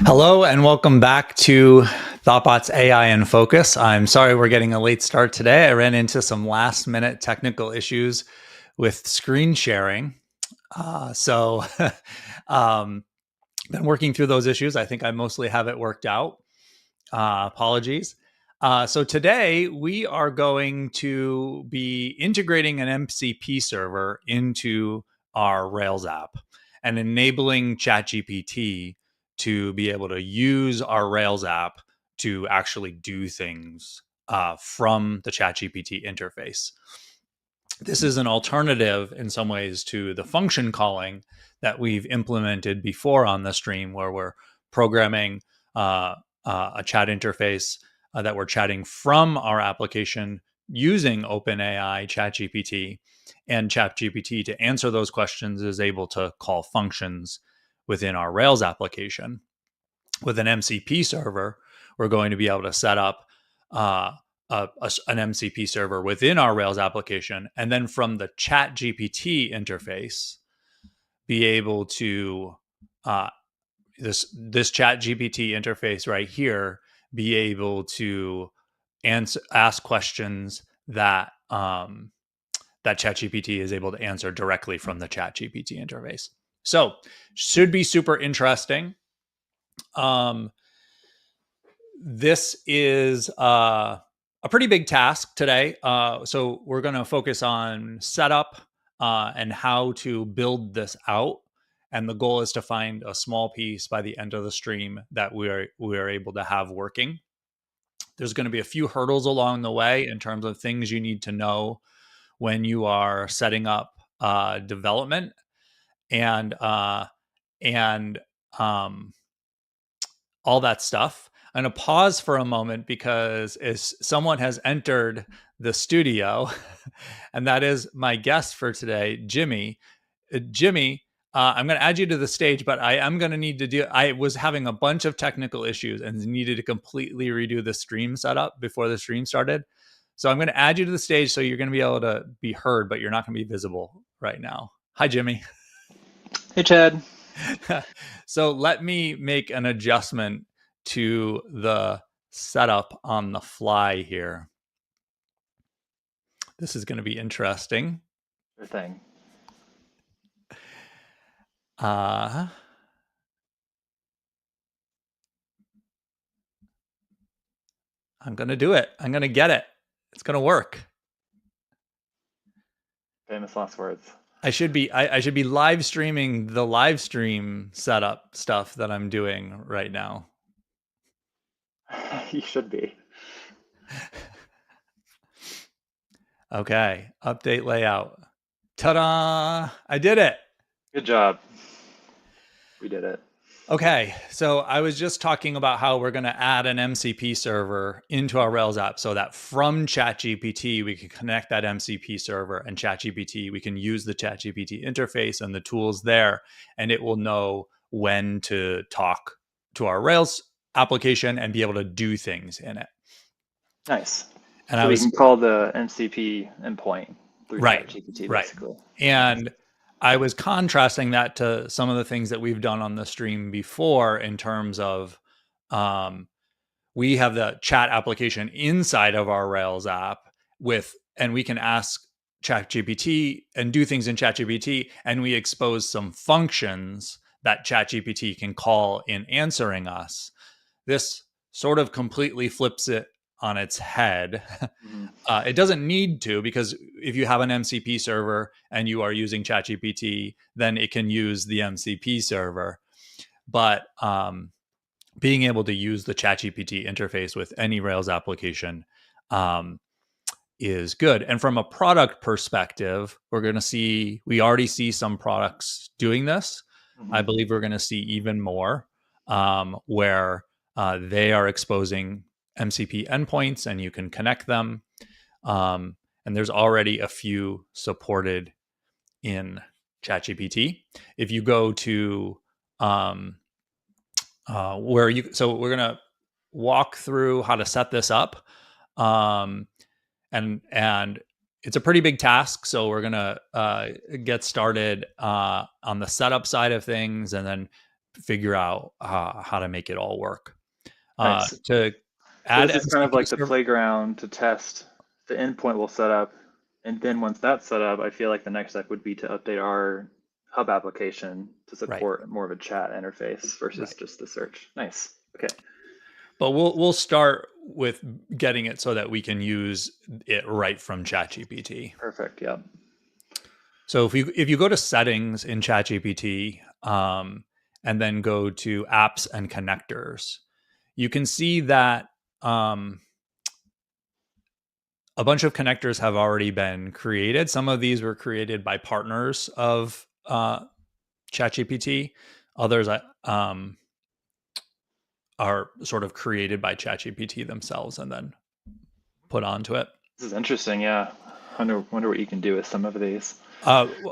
Hello and welcome back to ThoughtBot's AI in Focus. I'm sorry we're getting a late start today. I ran into some last minute technical issues with screen sharing. So been working through those issues. I think I mostly have it worked out. Apologies. So today we are going to be integrating an MCP server into our Rails app and enabling ChatGPT to be able to use our Rails app to actually do things from the ChatGPT interface. This is an alternative in some ways to the function calling that we've implemented before on the stream, where we're programming a chat interface that we're chatting from our application using OpenAI ChatGPT, and ChatGPT to answer those questions is able to call functions within our Rails application. With an MCP server, we're going to be able to set up an MCP server within our Rails application, and then from the ChatGPT interface, be able to this ChatGPT interface right here, be able to ask questions that that ChatGPT is able to answer directly from the ChatGPT interface. So should be super interesting. This is a pretty big task today. So we're going to focus on setup and how to build this out. And the goal is to find a small piece by the end of the stream that we are able to have working. There's going to be a few hurdles along the way in terms of things you need to know when you are setting up development and all that stuff. I'm going to pause for a moment because as someone has entered the studio, and that is my guest for today, Jimmy. Jimmy, I'm going to add you to the stage, but I am going to need to do. I was having a bunch of technical issues and needed to completely redo the stream setup before the stream started. So I'm going to add you to the stage so you're going to be able to be heard, but you're not going to be visible right now. Hi, Jimmy. Hey, Chad. So let me make an adjustment to the setup on the fly here. This is going to be interesting. Sure thing. I'm going to do it. I'm going to get it. It's going to work. Famous last words. I should be live streaming the live stream setup stuff that I'm doing right now. You should be. Okay, update layout. Ta-da! I did it. Good job. We did it. Okay, so I was just talking about how we're going to add an MCP server into our Rails app so that from ChatGPT, we can connect that MCP server and ChatGPT. We can use the ChatGPT interface and the tools there, and it will know when to talk to our Rails application and be able to do things in it. Nice. And so we can call the MCP endpoint through ChatGPT, basically. And I was contrasting that to some of the things that we've done on the stream before in terms of we have the chat application inside of our Rails app and we can ask ChatGPT and do things in ChatGPT, and we expose some functions that ChatGPT can call in answering us. This sort of completely flips it on its head. It doesn't need to, because if you have an MCP server and you are using ChatGPT, then it can use the MCP server. But being able to use the ChatGPT interface with any Rails application is good. And from a product perspective, we already see some products doing this. I believe we're going to see even more where they are exposing MCP endpoints and you can connect them. And there's already a few supported in ChatGPT. If you go to so we're going to walk through how to set this up. And it's a pretty big task. So we're going to get started on the setup side of things and then figure out how to make it all work. Nice. To So add this is kind of MCP like the server, playground to test the endpoint we'll set up. And then once that's set up, I feel like the next step would be to update our hub application to right, support more of a chat interface versus right. just the search. Nice. Okay. But we'll start with getting it so that we can use it right from ChatGPT. Perfect. Yep. So if you go to settings in ChatGPT, and then go to apps and connectors, you can see that a bunch of connectors have already been created. Some of these were created by partners of ChatGPT. Others are sort of created by ChatGPT themselves and then put onto it. This is interesting. Yeah. Wonder what you can do with some of these.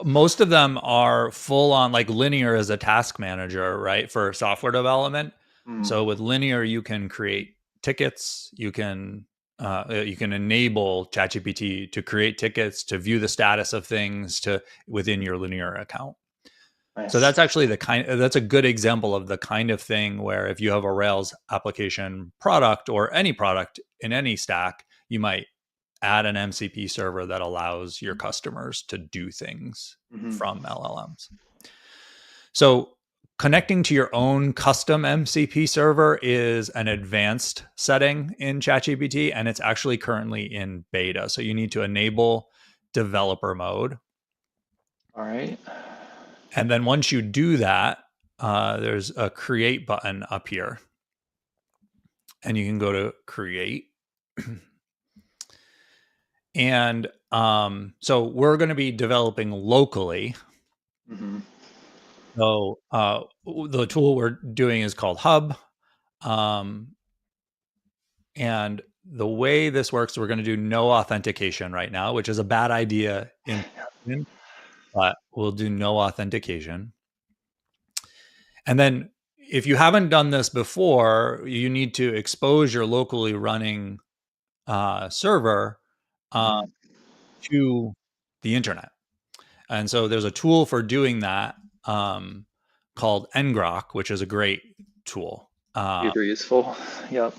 Most of them are full on, like Linear as a task manager, right, for software development. Mm, So with Linear, you can create tickets. You can enable ChatGPT to create tickets, to view the status of things to within your Linear account. So nice. that's actually that's a good example of the kind of thing where if you have a Rails application product or any product in any stack, you might add an MCP server that allows your customers to do things Hmm. from LLMs. So connecting to your own custom MCP server is an advanced setting in ChatGPT, and it's actually currently in beta. So you need to enable developer mode. All right. And then once you do that, there's a create button up here. And you can go to create. And so we're going to be developing locally. Hmm. So the tool we're doing is called Hub. Um, and the way this works, we're going to do no authentication right now, which is a bad idea in production, but we'll do no authentication. And then if you haven't done this before, you need to expose your locally running server uh, Hmm. to the internet. And so there's a tool for doing that called ngrok, which is a great tool. Super useful. Yep.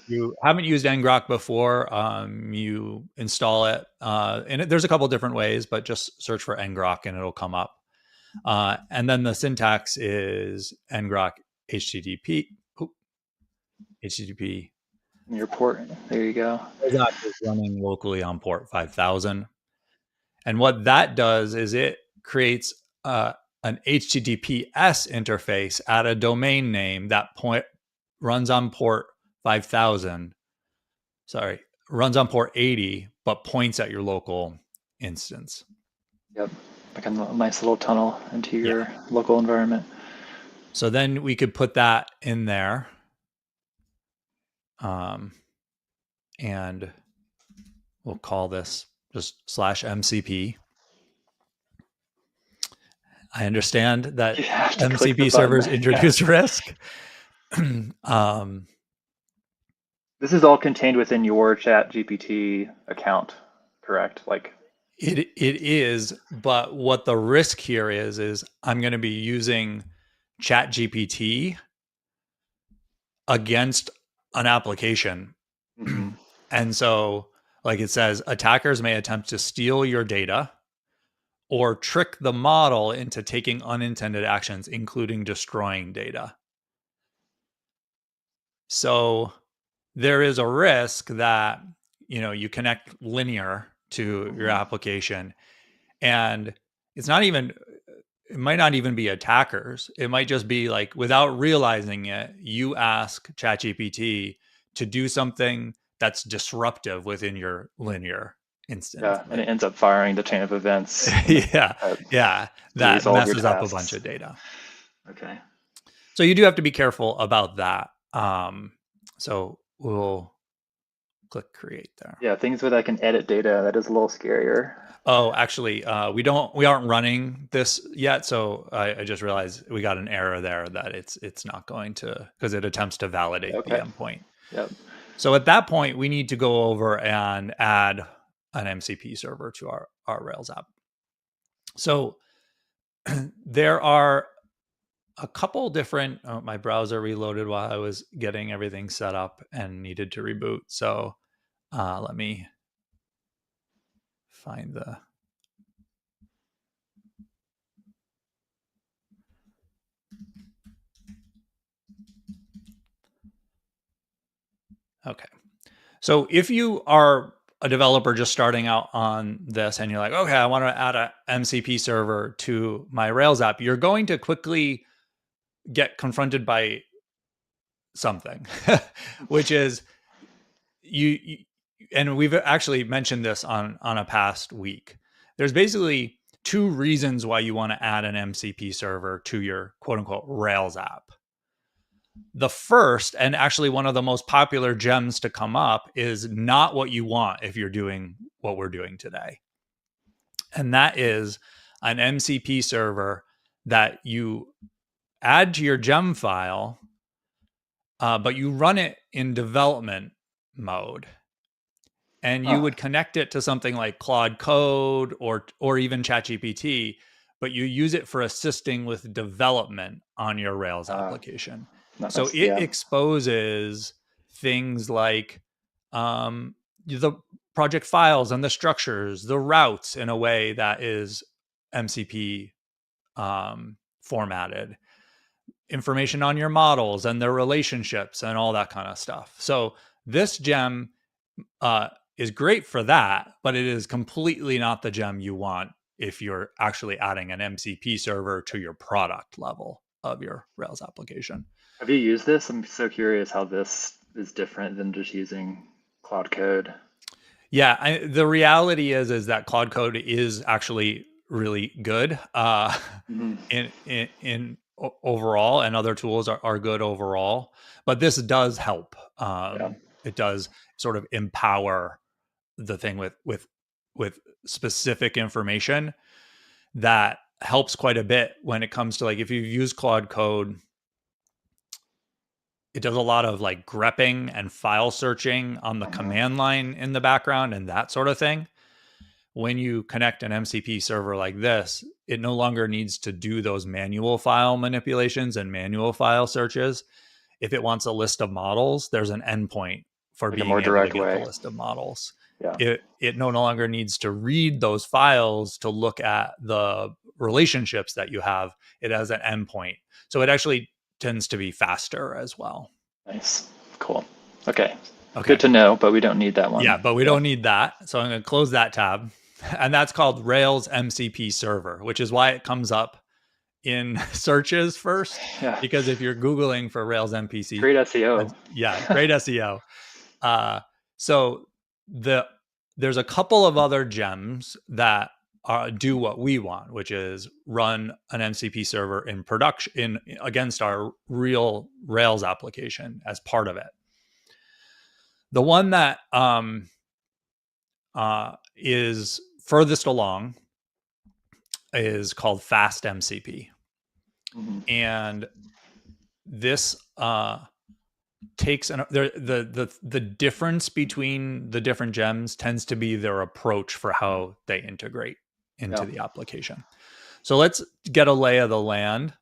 You haven't used ngrok before, you install it. And there's a couple different ways, but just search for ngrok and it'll come up. And then the syntax is ngrok HTTP. Oop, HTTP. Your port. There you go. That is running locally on port 5000. And what that does is it creates an HTTPS interface at a domain name that runs on port 5000. Sorry, runs on port 80, but points at your local instance. Yep. Like a nice little tunnel into Yeah. your local environment. So then we could put that in there. And we'll call this just /MCP. I understand that You have to click the MCP button. servers Yeah. introduce risk. This is all contained within your Chat GPT account, correct? Like, It is, but what the risk here is I'm going to be using Chat GPT against an application. hmm. And so, like it says, attackers may attempt to steal your data or trick the model into taking unintended actions, including destroying data. So there is a risk that you connect linear to your Hmm. application, and it's not even it might not even be attackers. It might just be like, without realizing it, you ask ChatGPT to do something that's disruptive within your linear instance. Yeah, and Like, it ends up firing the chain of events yeah, yeah, to that resolve your messes up a bunch tasks. of data. Okay. So you do have to be careful about that. So we'll click create there. Yeah, things where I can edit data, that is a little scarier. Oh, actually, we aren't running this yet. So I just realized we got an error there that it's not going to, because it attempts to validate the Okay. endpoint. Yep. So at that point, we need to go over and add an MCP server to our Rails app. So there are a couple different. Oh, my browser reloaded while I was getting everything set up and needed to reboot. So let me find the. Okay. So if you are a developer just starting out on this and you're like, okay, I want to add a MCP server to my Rails app, you're going to quickly get confronted by something, which is you, and we've actually mentioned this on a past week. There's basically two reasons why you want to add an MCP server to your quote unquote Rails app. The first, and actually one of the most popular gems to come up, is not what you want if you're doing what we're doing today. And that is an MCP server that you add to your gem file, but you run it in development mode. And you would connect it to something like Claude Code or even ChatGPT, but you use it for assisting with development on your Rails application. So it exposes things like the project files and the structures, the routes in a way that is MCP formatted, information on your models and their relationships and all that kind of stuff. So this gem is great for that, but it is completely not the gem you want if you're actually adding an MCP server to your product level of your Rails application. Have you used this? I'm so curious how this is different than just using Cloud Code. Yeah, the reality is that Claude Code is actually really good in overall, and other tools are good overall. But this does help. It does sort of empower the thing with specific information that helps quite a bit when it comes to, like, if you've used Claude Code, it does a lot of like grepping and file searching on the command line in the background and that sort of thing. When you connect an MCP server like this, it no longer needs to do those manual file manipulations and manual file searches. If it wants a list of models, there's an endpoint for Like a being more able to direct get the way. list of models. Yeah. It no longer needs to read those files to look at the relationships that you have. It has an endpoint. So it actually tends to be faster as well. Nice. Cool. Okay. Okay. Good to know, but we don't need that one. Yeah, but we don't need that. So I'm going to close that tab. And that's called Rails MCP server, which is why it comes up in searches first. Yeah. Because if you're Googling for Rails MPC, Great SEO. yeah, great SEO. So there's a couple of other gems that do what we want, which is run an MCP server in production against our real Rails application as part of it. The one that is furthest along is called Fast MCP, and this takes the difference between the different gems tends to be their approach for how they integrate into the application. So let's get a lay of the land.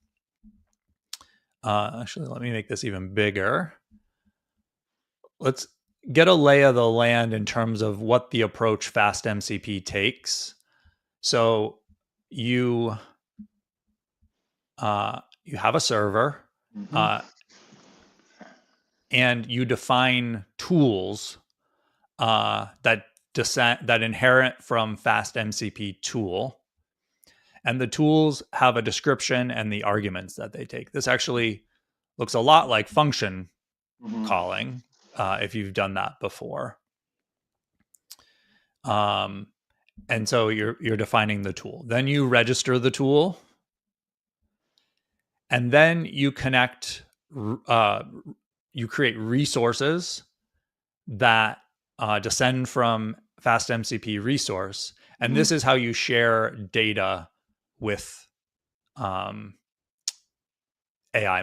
Actually, let me make this even bigger. Let's get a lay of the land in terms of what the approach Fast MCP takes. So you have a server, and you define tools that inherit from Fast MCP tool, and the tools have a description and the arguments that they take. This actually looks a lot like function calling, if you've done that before. And so you're defining the tool. Then you register the tool, and then you connect. You create resources that descend from FastMCP resource, and this is how you share data with AI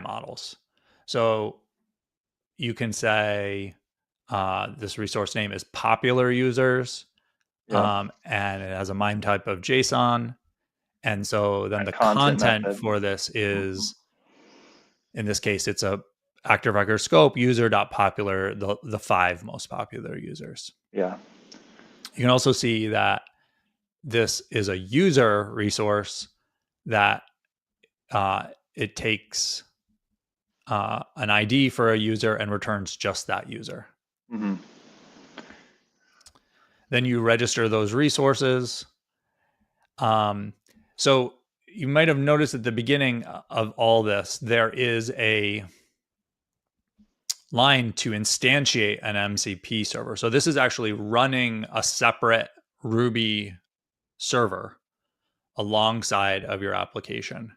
models. So you can say this resource name is popular users, and it has a MIME type of JSON. And so then the content for this is In this case, it's a active record scope user.popular, the 5 most popular users. Yeah. You can also see that this is a user resource that it takes an ID for a user and returns just that user. Mm-hmm. Then you register those resources. So you might have noticed at the beginning of all this, there is a line to instantiate an MCP server. So this is actually running a separate Ruby server alongside of your application,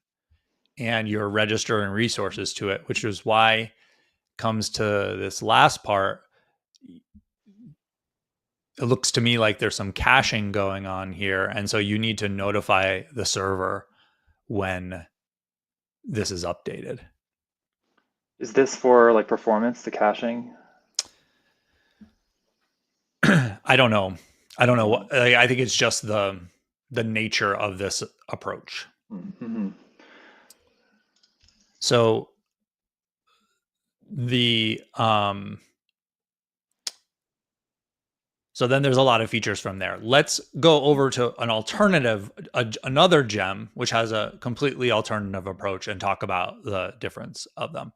and you're registering resources to it, which is why comes to this last part. It looks to me like there's some caching going on here, and so you need to notify the server when this is updated. Is this for like performance, the caching? I don't know. What I think it's just the nature of this approach. Mm-hmm. So the so then there's a lot of features from there. Let's go over to an alternative, another gem, which has a completely alternative approach, and talk about the difference of them.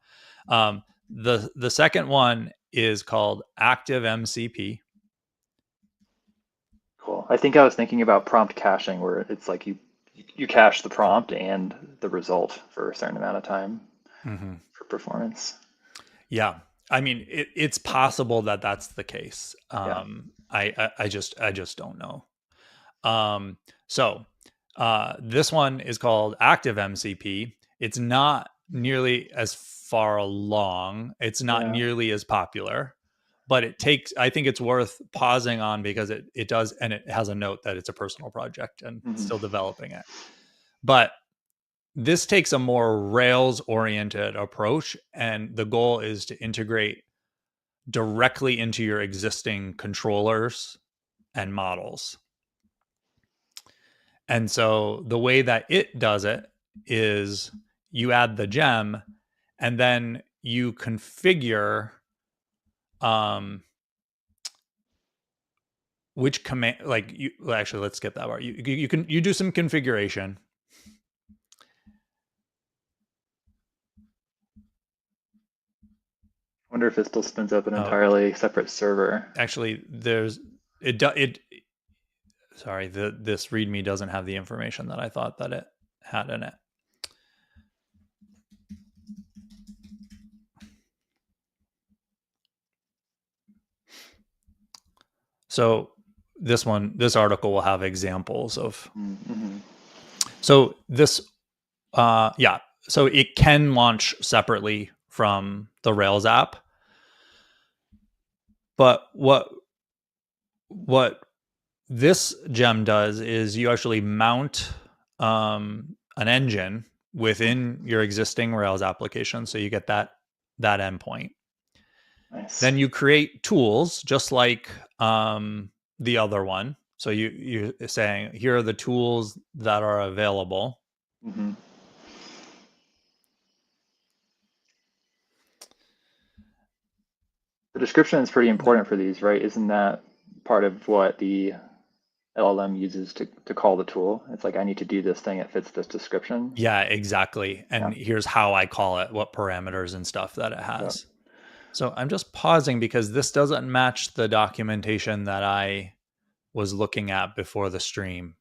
The second one is called active MCP. Cool. I think I was thinking about prompt caching, where it's like you cache the prompt and the result for a certain amount of time for performance. Yeah, I mean, it's possible that that's the case. Yeah. I just don't know. So this one is called active MCP. It's not nearly as far along. It's not Yeah. nearly as popular, but I think it's worth pausing on because it does, and it has a note that it's a personal project and still developing it. But this takes a more Rails oriented approach, and the goal is to integrate directly into your existing controllers and models. And so the way that it does it is you add the gem, and then you configure which command, like you actually, let's skip that part. You do some configuration. I wonder if it still spins up an entirely separate server. Actually, this README doesn't have the information that I thought that it had in it. So this article will have examples of. So this, so it can launch separately from the Rails app, but what this gem does is you actually mount an engine within your existing Rails application, so you get that endpoint. Nice. Then you create tools just like the other one. So you're saying, here are the tools that are available. The description is pretty important for these, right? Isn't that part of what the LLM uses to call the tool? It's like, I need to do this thing, it fits this description. Yeah, exactly. And here's how I call it, what parameters and stuff that it has. So I'm just pausing because this doesn't match the documentation that I was looking at before the stream,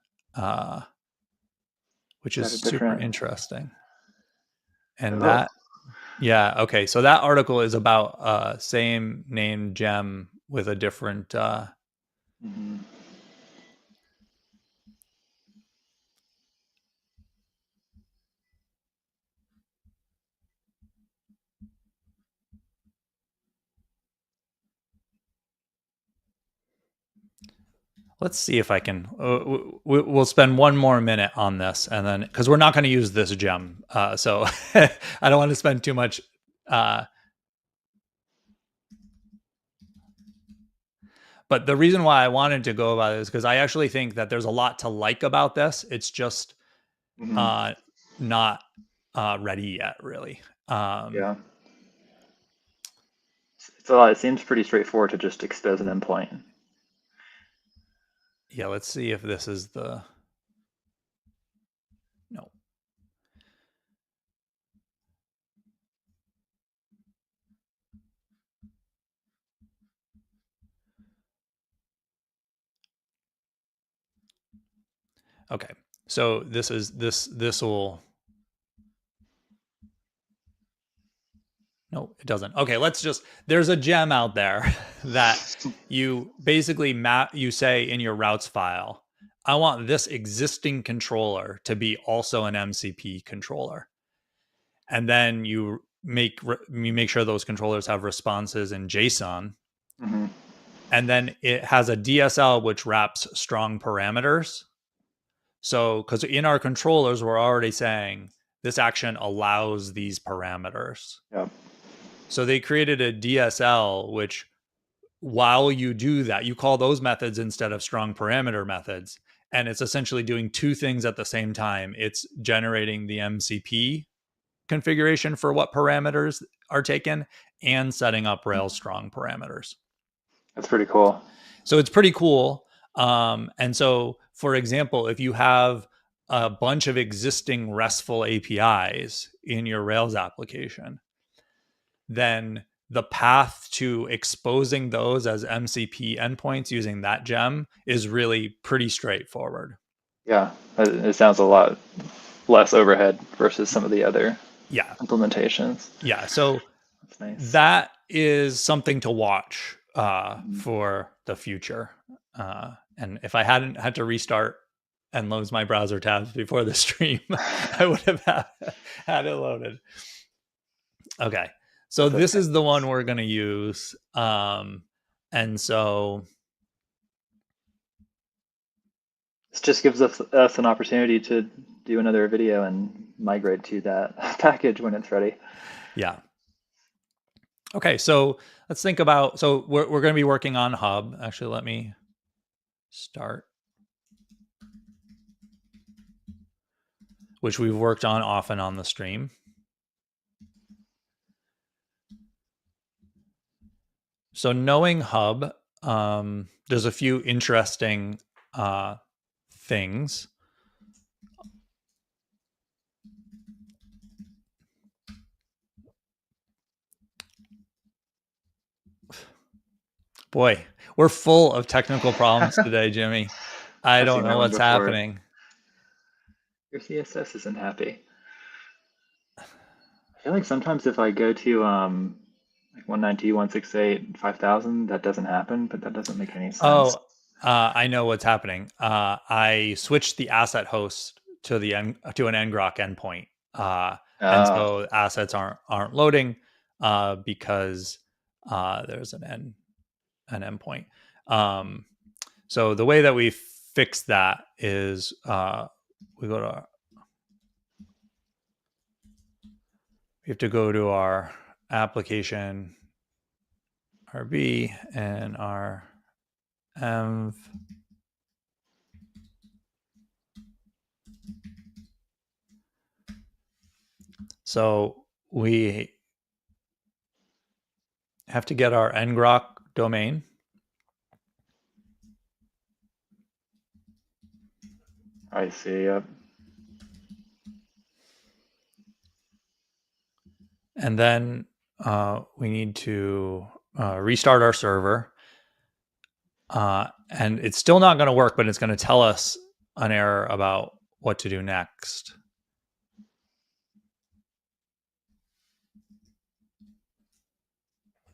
which is super interesting. And okay. So that article is about same name gem with a different. Let's see if I can. We'll spend one more minute on this, and then because we're not going to use this gem, so I don't want to spend too much. But the reason why I wanted to go about it is because I actually think that there's a lot to like about this. It's just not ready yet, really. Yeah. So it seems pretty straightforward to just expose an endpoint. Yeah, let's see if this is the, no. Okay, so this will, no, it doesn't. Okay, there's a gem out there that you basically you say in your routes file, I want this existing controller to be also an MCP controller. And then you make sure those controllers have responses in JSON. Mm-hmm. And then it has a DSL which wraps strong parameters. So, because in our controllers, we're already saying this action allows these parameters. Yep. So they created a DSL, which while you do that, you call those methods instead of strong parameter methods. And it's essentially doing two things at the same time. It's generating the MCP configuration for what parameters are taken and setting up Rails strong parameters. That's pretty cool. So it's pretty cool. And so, for example, if you have a bunch of existing RESTful APIs in your Rails application, then the path to exposing those as MCP endpoints using that gem is really pretty straightforward. Yeah, it sounds a lot less overhead versus some of the other Yeah. implementations. Yeah. So That's nice. that is something to watch for the future. And if I hadn't had to restart and close my browser tabs before the stream, I would have had it loaded. Okay. So That's this okay. is the one we're going to use. And so This just gives us an opportunity to do another video and migrate to that package when it's ready. yeah. Okay, so let's think about, so we're going to be working on Hub. Actually, let me start, which we've worked on often on the stream. So knowing Hub, there's a few interesting things. Boy, we're full of technical problems today, Jimmy. I I've don't seen know that one what's before. happening. Your CSS isn't happy. I feel like sometimes if I go to like 192.168, 5000, that doesn't happen, but that doesn't make any sense. Oh, I know what's happening. I switched the asset host to an ngrok endpoint, and so assets aren't loading because there's an endpoint. So the way that we fix that is we have to go to our application RB and our env. So we have to get our ngrok domain. I see. Yep. And then we need to restart our server. And it's still not going to work, but it's going to tell us an error about what to do next.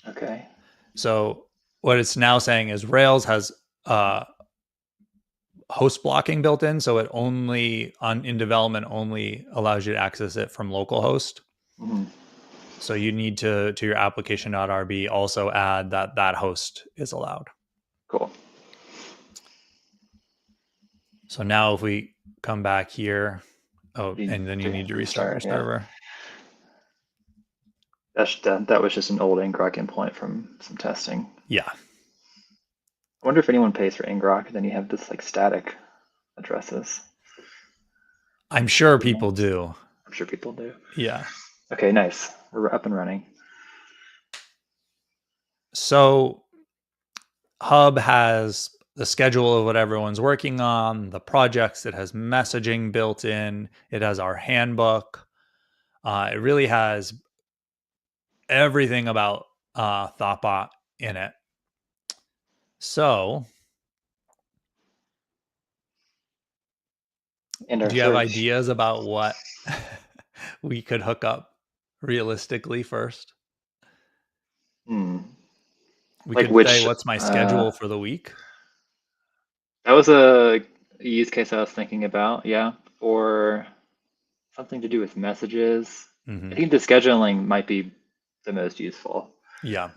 Okay. So what it's now saying is Rails has host blocking built in, so it only in development only allows you to access it from localhost. Mm-hmm. So you need to your application.rb also add that host is allowed. Cool. So now if we come back here, and then you need to restart your server. That was just an old ngrok endpoint from some testing. Yeah. I wonder if anyone pays for ngrok, then you have this like static addresses. I'm sure people do. I'm sure people do. Yeah. Okay, nice. We're up and running. So Hub has the schedule of what everyone's working on, the projects, it has messaging built in, it has our handbook. It really has everything about thoughtbot in it. So And our do you have search. ideas about what we could hook up realistically first? Hmm. We Like could say, which, what's my schedule for the week? that was a use case I was thinking about, yeah. Or something to do with messages. I Hmm. think the scheduling might be the most useful Yeah.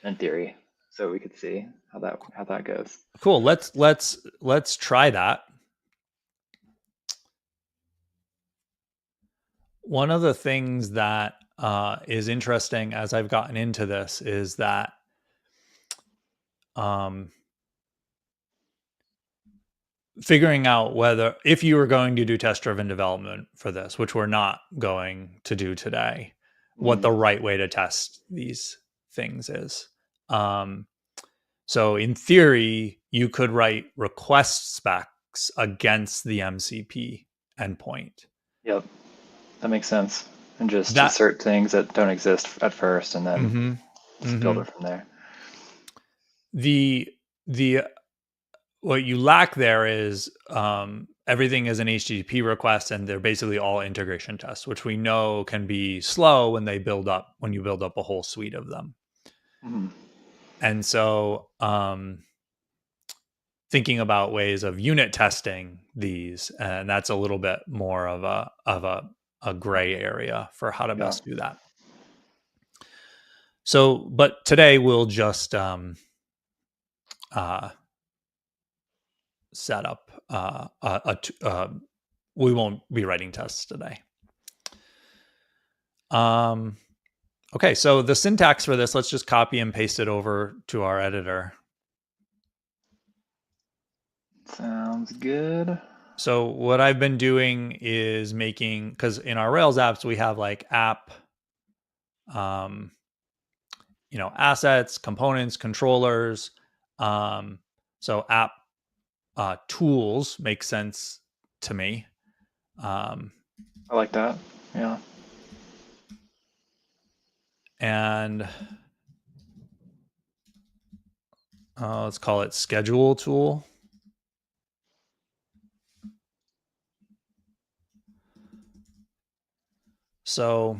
in theory. So we could see how that goes. Cool. Let's try that. One of the things that is interesting as I've gotten into this is that um, figuring out whether if you were going to do test driven development for this, which we're not going to do today, what Mm. the right way to test these things is. Um, so in theory, you could write request specs against the MCP endpoint. Yep, that makes sense. And just That assert things that don't exist at first and then mm-hmm, just build mm-hmm. it from there. the the what you lack there is everything is an HTTP request, and they're basically all integration tests, which we know can be slow when you build up a whole suite of them. Mm. And so, thinking about ways of unit testing these, and that's a little bit more of a gray area for how to Yeah, best do that. So, but today we'll just uh, set up we won't be writing tests today. Um, okay, so the syntax for this, let's just copy and paste it over to our editor. sounds good. So what I've been doing is making, because in our Rails apps we have like app, um, assets, components, controllers. So app tools make sense to me. Um, I like that. Yeah. and let's call it schedule tool. So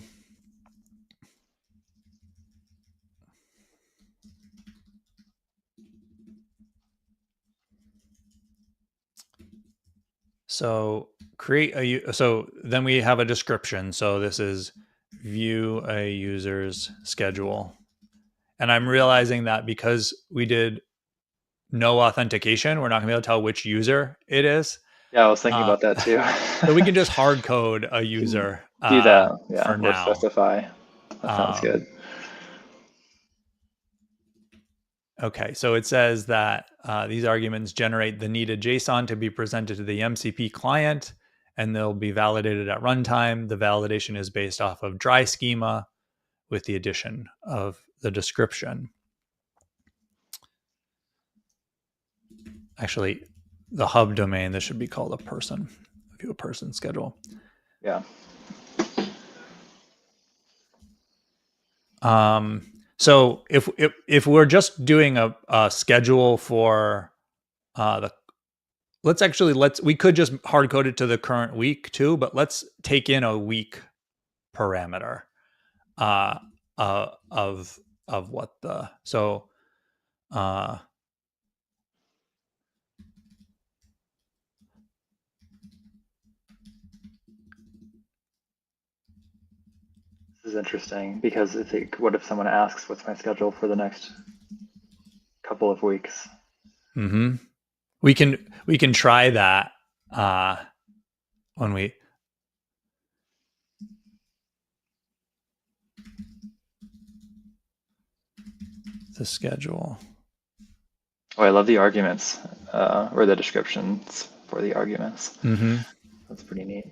so then we have a description. So this is view a user's schedule. And I'm realizing that because we did no authentication, we're not gonna be able to tell which user it is. Yeah, I was thinking Uh, about that too. so we can just hard code a Can user do that, for yeah, or now. specify. That sounds Um, good. okay, so it says that these arguments generate the needed JSON to be presented to the MCP client, and they'll be validated at runtime. The validation is based off of dry schema with the addition of the description. Actually, the hub domain, this should be called a person, view a person schedule. Yeah. So if we're just doing a schedule for the we could just hard code it to the current week too, but let's take in a week parameter uh, of what the so uh, This is interesting because what if someone asks, what's my schedule for the next couple of weeks? mm-hmm. we can try that when we the schedule. Oh, I love the arguments or the descriptions for the arguments. Mm-hmm. That's pretty neat.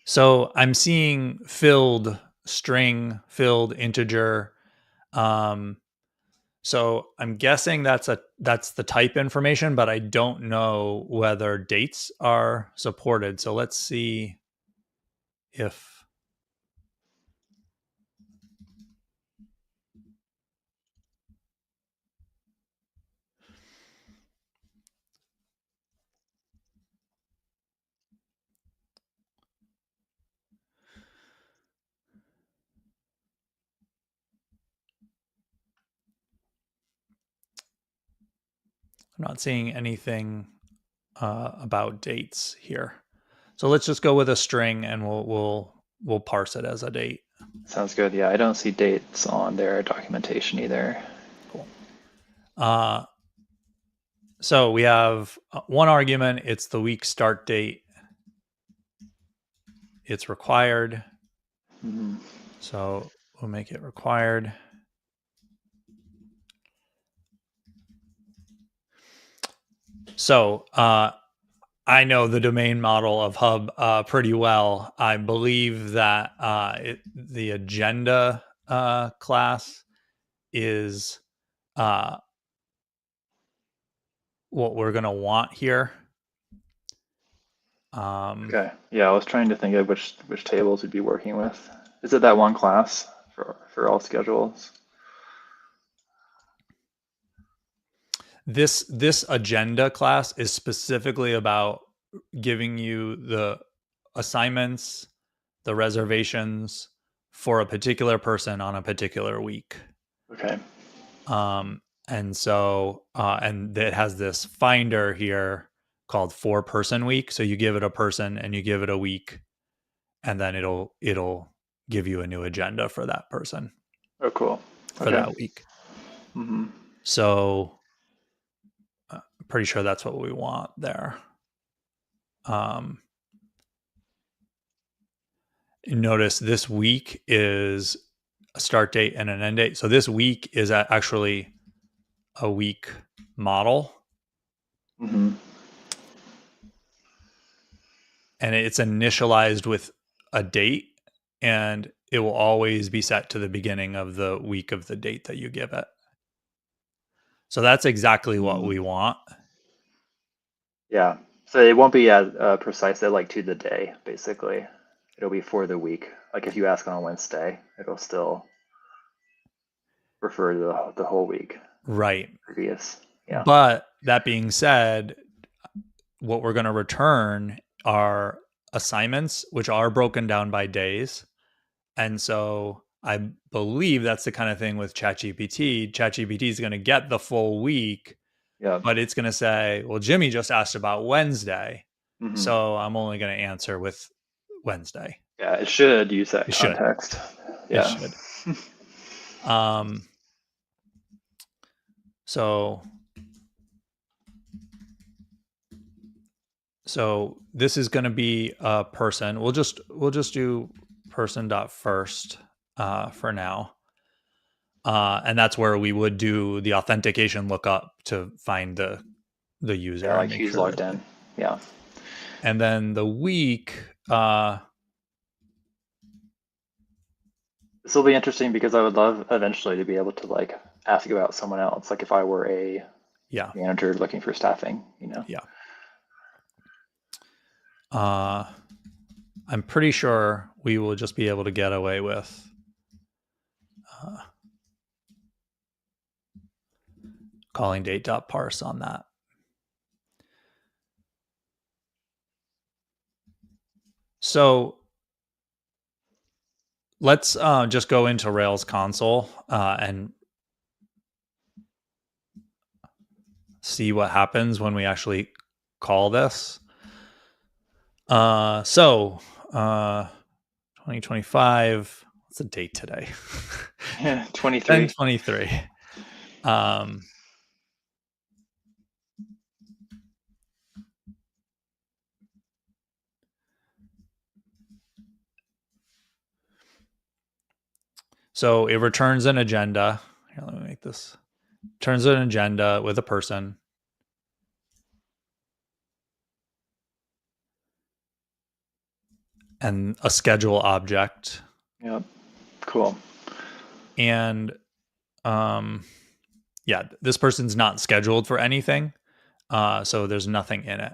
So I'm seeing filled string, filled integer. Um, so I'm guessing that's the type information, but I don't know whether dates are supported. So let's see if I'm not seeing anything about dates here. So let's just go with a string and we'll parse it as a date. Sounds good. Yeah, I don't see dates on their documentation either. Cool. So we have one argument. It's the week start date. It's required. Mm-hmm. So we'll make it required. So I know the domain model of Hub pretty well. I believe that the agenda class is what we're going to want here. Okay. Yeah, I was trying to think of which tables we'd be working with. Is it that one class for all schedules? This agenda class is specifically about giving you the assignments, the reservations for a particular person on a particular week. Okay. And so and it has this finder here called 4-person week. So you give it a person and you give it a week, and then it'll give you a new agenda for that person Oh, cool. for Okay. that week. Mm-hmm. So I'm pretty sure that's what we want there. Notice this week is a start date and an end date. So this week is actually a week model. Mm-hmm. And it's initialized with a date, and it will always be set to the beginning of the week of the date that you give it. So that's exactly what we want. Yeah. So it won't be as precise at like to the day, basically. It'll be for the week. Like if you ask on a Wednesday, it'll still refer to the whole week Right. previous. Yeah. But that being said, what we're going to return are assignments, which are broken down by days. And so I believe that's the kind of thing with ChatGPT. ChatGPT is going to get the full week, Yeah. but it's going to say, well, Jimmy just asked about Wednesday. Mm-hmm. So I'm only going to answer with Wednesday. Yeah, it should use that It should. context. It Yeah. should. Um, so this is going to be a person. We'll just do person dot first for now. And that's where we would do the authentication lookup to find the user Yeah, and like make who's sure logged that in. Yeah. and then the week This will be interesting because I would love eventually to be able to like ask about someone else. Like if I were a yeah. manager looking for staffing, Yeah. I'm pretty sure we will just be able to get away with calling date.parse on that. So let's just go into Rails console and see what happens when we actually call this. 2025. What's the date today? 23. 10/23. So it returns an agenda. Here, let me make this. Turns an agenda with a person. and a schedule object. Yep. Cool. And yeah, this person's not scheduled for anything. So there's nothing in it.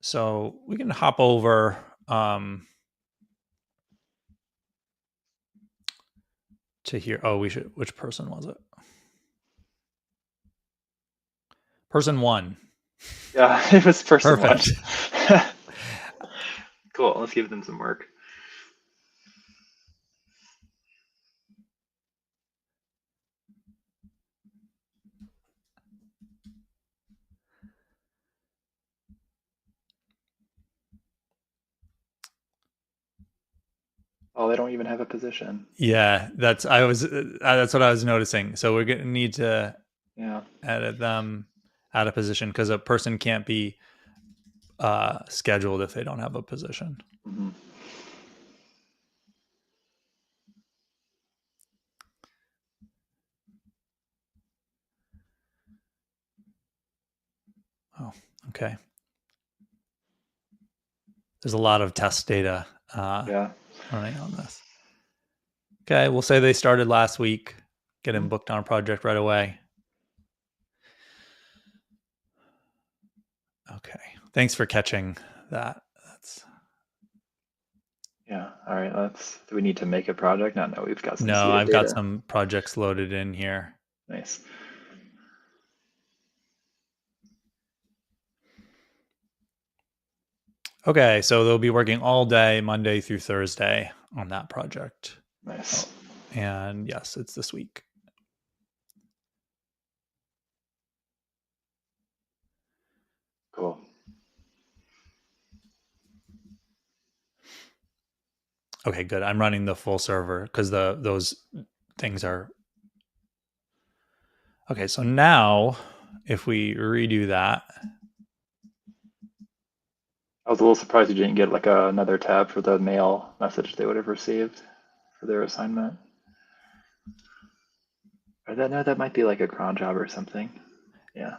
So we can hop over to here. Oh, we should. Which person was it? Person one. Yeah, it was person one. Perfect. Cool. Let's give them some work. Oh, they don't even have a position. Yeah, that's what I was noticing. So we're gonna need to edit them out of position because a person can't be scheduled if they don't have a position. Mm-hmm. Oh, okay. There's a lot of test data running on this. Okay, we'll say they started last week. Get them booked on a project right away. Okay, thanks for catching that. Yeah. All right. Do we need to make a project? No, we've got some No, seeded I've data. got some projects loaded in here. Nice. Okay, so they'll be working all day, Monday through Thursday on that project. Nice. And yes, it's this week. Cool. Okay, good. I'm running the full server because those things are okay. So now, if we redo that, I was a little surprised you didn't get like another tab for the mail message they would have received for their assignment. Or that might be like a cron job or something. Yeah.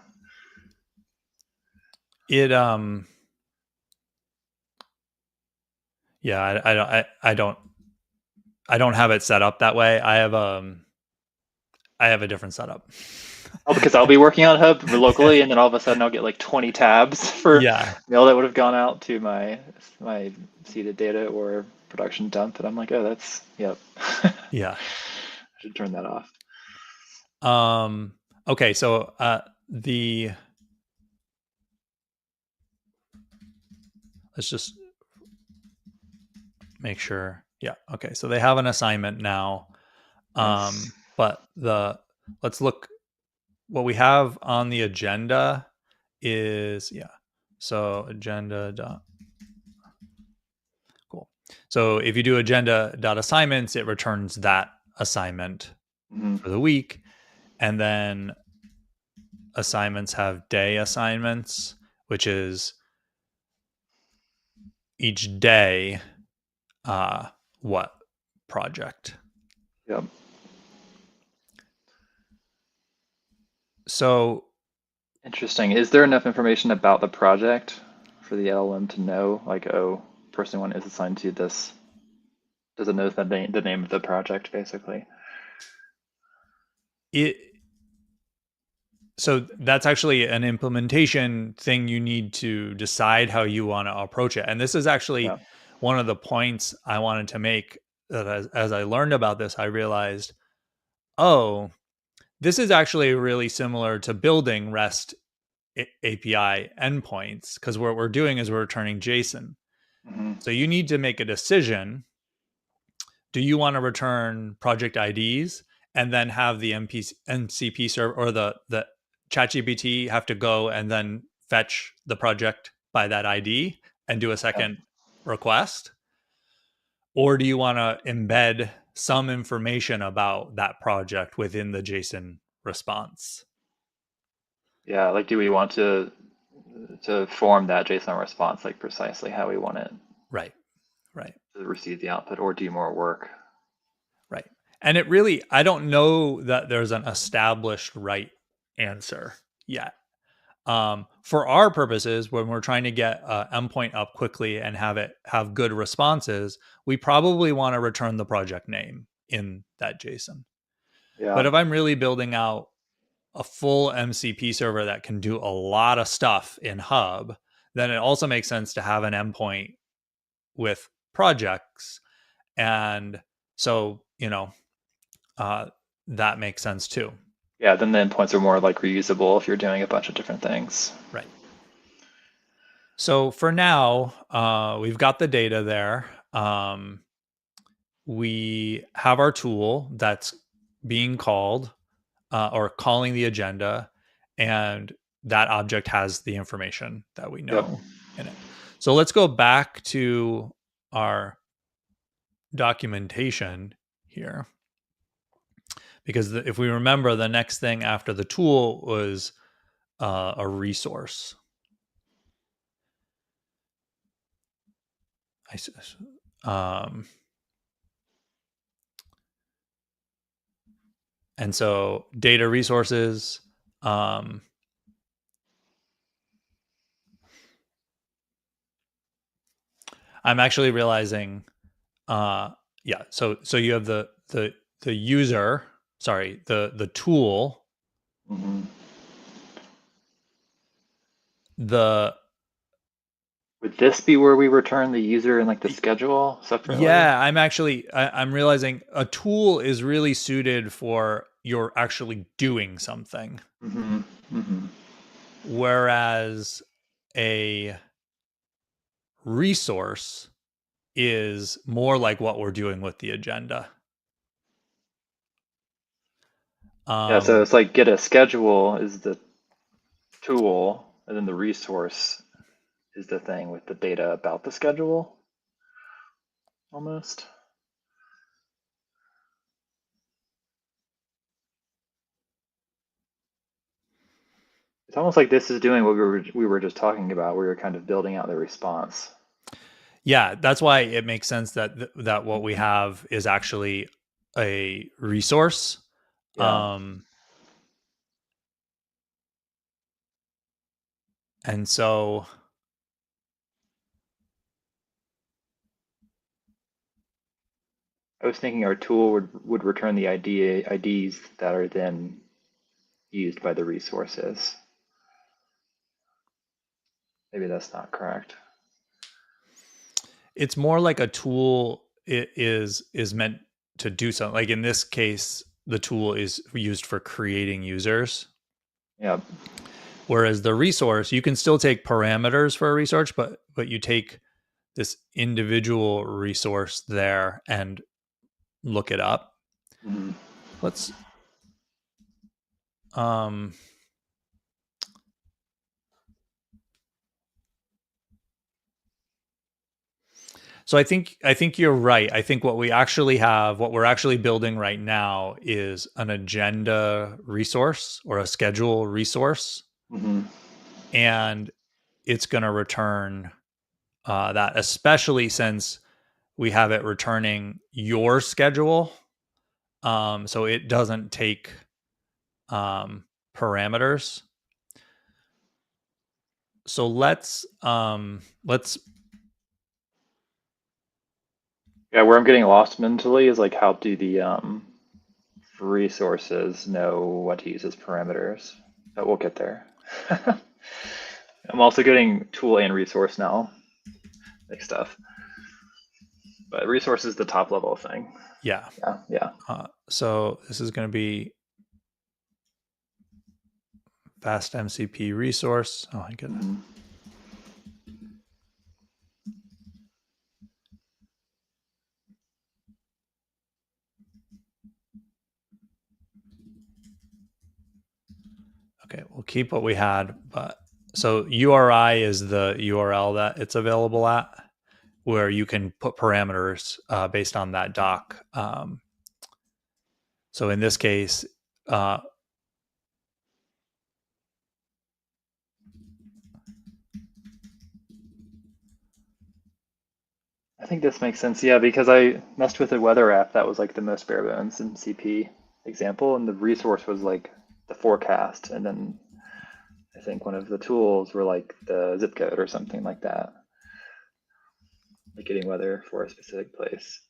it yeah, I don't have it set up that way. I have a different setup. Oh, because I'll be working on Hub locally, and then all of a sudden I'll get like 20 tabs for mail that would have gone out to my seeded data or production dump, and I'm like, oh, that's yep. Yeah. I should turn that off. Okay, so let's just make sure. Yeah. Okay. So they have an assignment now. Nice. But let's look. What we have on the agenda is So agenda dot. Cool. So if you do agenda dot assignments, it returns that assignment for the week, and then assignments have day assignments, which is each day what project. Yep. So interesting. Is there enough information about the project for the LLM to know, like, oh, person one is assigned to this? Does it know the name of the project, basically? So that's actually an implementation thing you need to decide how you want to approach it. And this is actually one of the points I wanted to make, that as I learned about this, I realized, oh, this is actually really similar to building REST API endpoints, because what we're doing is we're returning JSON. So you need to make a decision. Do you want to return project IDs and then have the MCP server or the ChatGPT have to go and then fetch the project by that ID and do a second request? Or do you want to embed some information about that project within the JSON response? Yeah, like, do we want to form that JSON response like precisely how we want it? Right. To receive the output, or do more work? Right. And it really, I don't know that there's an established right answer yet. For our purposes, when we're trying to get an endpoint up quickly and have good responses, we probably want to return the project name in that JSON. Yeah. But if I'm really building out a full MCP server that can do a lot of stuff in Hub, then it also makes sense to have an endpoint with projects. And so, that makes sense too. Yeah, then the endpoints are more like reusable if you're doing a bunch of different things. Right. So for now, we've got the data there. We have our tool that's being called or calling the agenda, and that object has the information that we Yep. know in it. So let's go back to our documentation here, because if we remember, the next thing after the tool was a resource. And so data resources, I'm actually realizing, yeah. So you have the user, sorry, the tool, Mm-hmm. Would this be where we return the user and like the schedule separately? Yeah, I'm realizing a tool is really suited for you're actually doing something. Mm-hmm. Mm-hmm. Whereas a resource is more like what we're doing with the agenda. Yeah, so it's like get a schedule is the tool, and then the resource is the thing with the data about the schedule, almost. It's almost like this is doing what we were just talking about. We were kind of building out the response. Yeah, that's why it makes sense that that what we have is actually a resource. Yeah. And so I was thinking our tool would return the IDs that are then used by the resources. Maybe that's not correct. it's more like a tool. It is meant to do something. Like in this case, the tool is used for creating users. Yeah. Whereas the resource, you can still take parameters for a resource, but you take this individual resource there and look it up. Mm-hmm. Let's So I think you're right. I think what we're actually building right now is an agenda resource or a schedule resource, Mm-hmm. and it's going to return that, especially since we have it returning your schedule. So it doesn't take parameters. So let's Yeah, where I'm getting lost mentally is like how do the resources know what to use as parameters? But we'll get there. I'm also getting tool and resource now, like stuff. But resource is the top level thing. Yeah. Yeah. So this is going to be fast MCP resource. Oh my goodness. Mm-hmm. Okay, we'll keep what we had, but so URI is the URL that it's available at, where you can put parameters based on that doc. So in this case, I think this makes sense. Yeah, because I messed with a weather app that was like the most bare bones MCP example, and the resource was like the forecast, and then I think one of the tools were like the zip code or something like that, like getting weather for a specific place.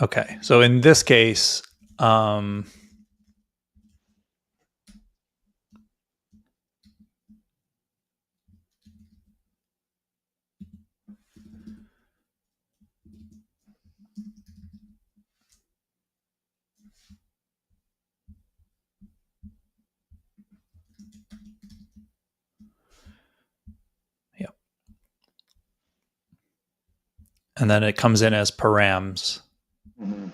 Okay, so in this case, yep. And then it comes in as params. Mm-hmm.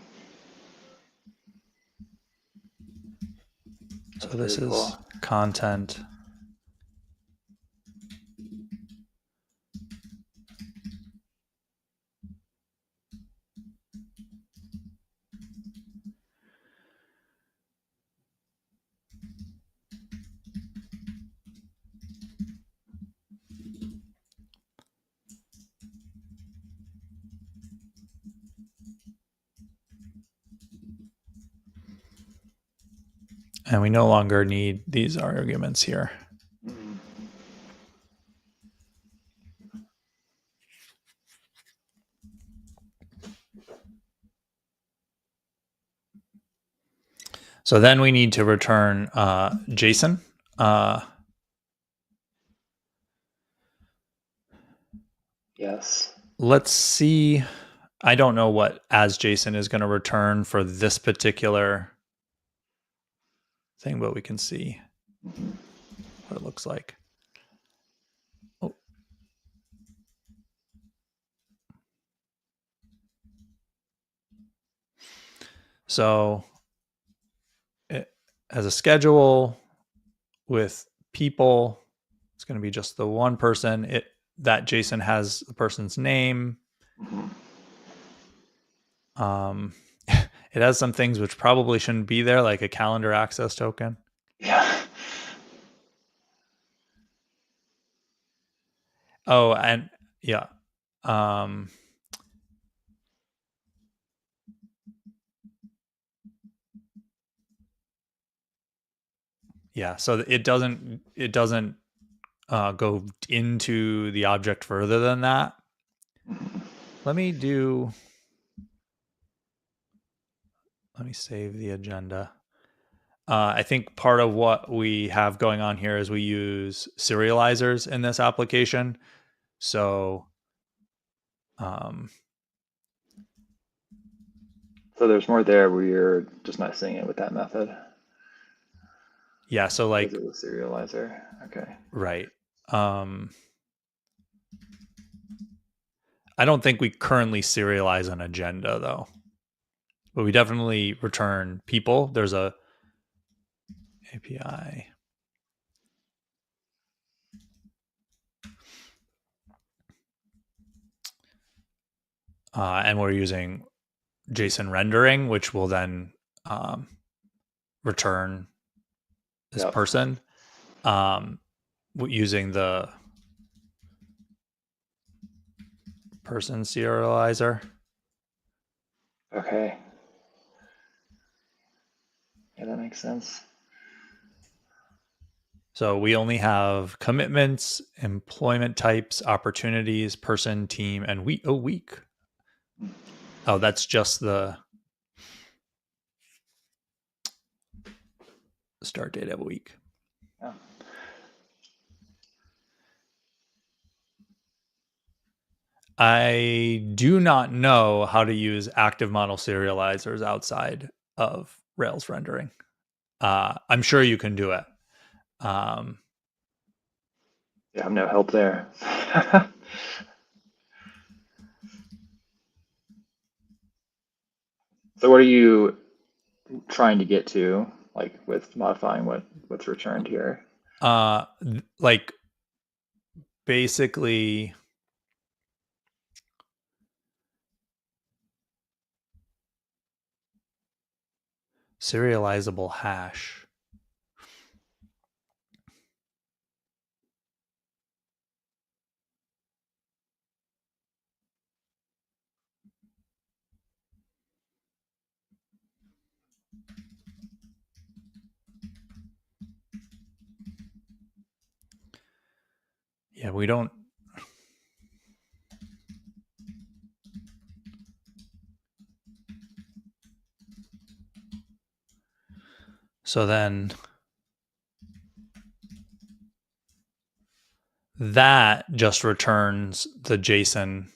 So That's this pretty cool. is content. And we no longer need these arguments here. Mm-hmm. So then we need to return JSON. Yes. Let's see. I don't know what as JSON is going to return for this particular thing, but we can see Mm-hmm. what it looks like. Oh. So it has a schedule with people. It's going to be just the one person. That JSON has the person's name. Mm-hmm. It has some things which probably shouldn't be there, like a calendar access token. Yeah. Oh, and yeah. Um, yeah. So it doesn't go into the object further than that. Mm-hmm. Let me save the agenda. I think part of what we have going on here is we use serializers in this application. So, um, So there's more there where you're just not seeing it with that method. yeah. So Because like, it was serializer. Okay. right. I don't think we currently serialize an agenda though, but we definitely return people. There's a API. And we're using JSON rendering, which will then return this Yep. person using the person serializer. Okay. Yeah, that makes sense. So we only have commitments, employment types, opportunities, person, team, and week. Oh, week. Oh, that's just the start date of a week. Yeah. I do not know how to use active model serializers outside of Rails rendering. I'm sure you can do it. Yeah, I'm no help there. So what are you trying to get to, like with modifying what's returned here? Like basically serializable hash. Yeah, we don't. So then that just returns the JSON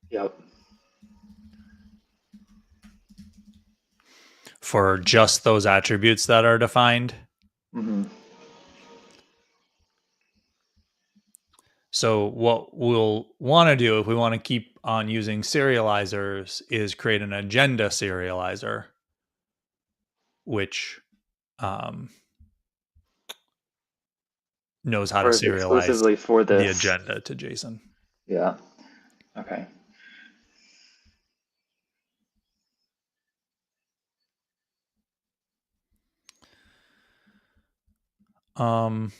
Yep. for just those attributes that are defined. Mm-hmm. So what we'll want to do if we want to keep on using serializers is create an agenda serializer, which um, knows how to Or serialize exclusively for the this. agenda to JSON. Yeah. Okay. Um,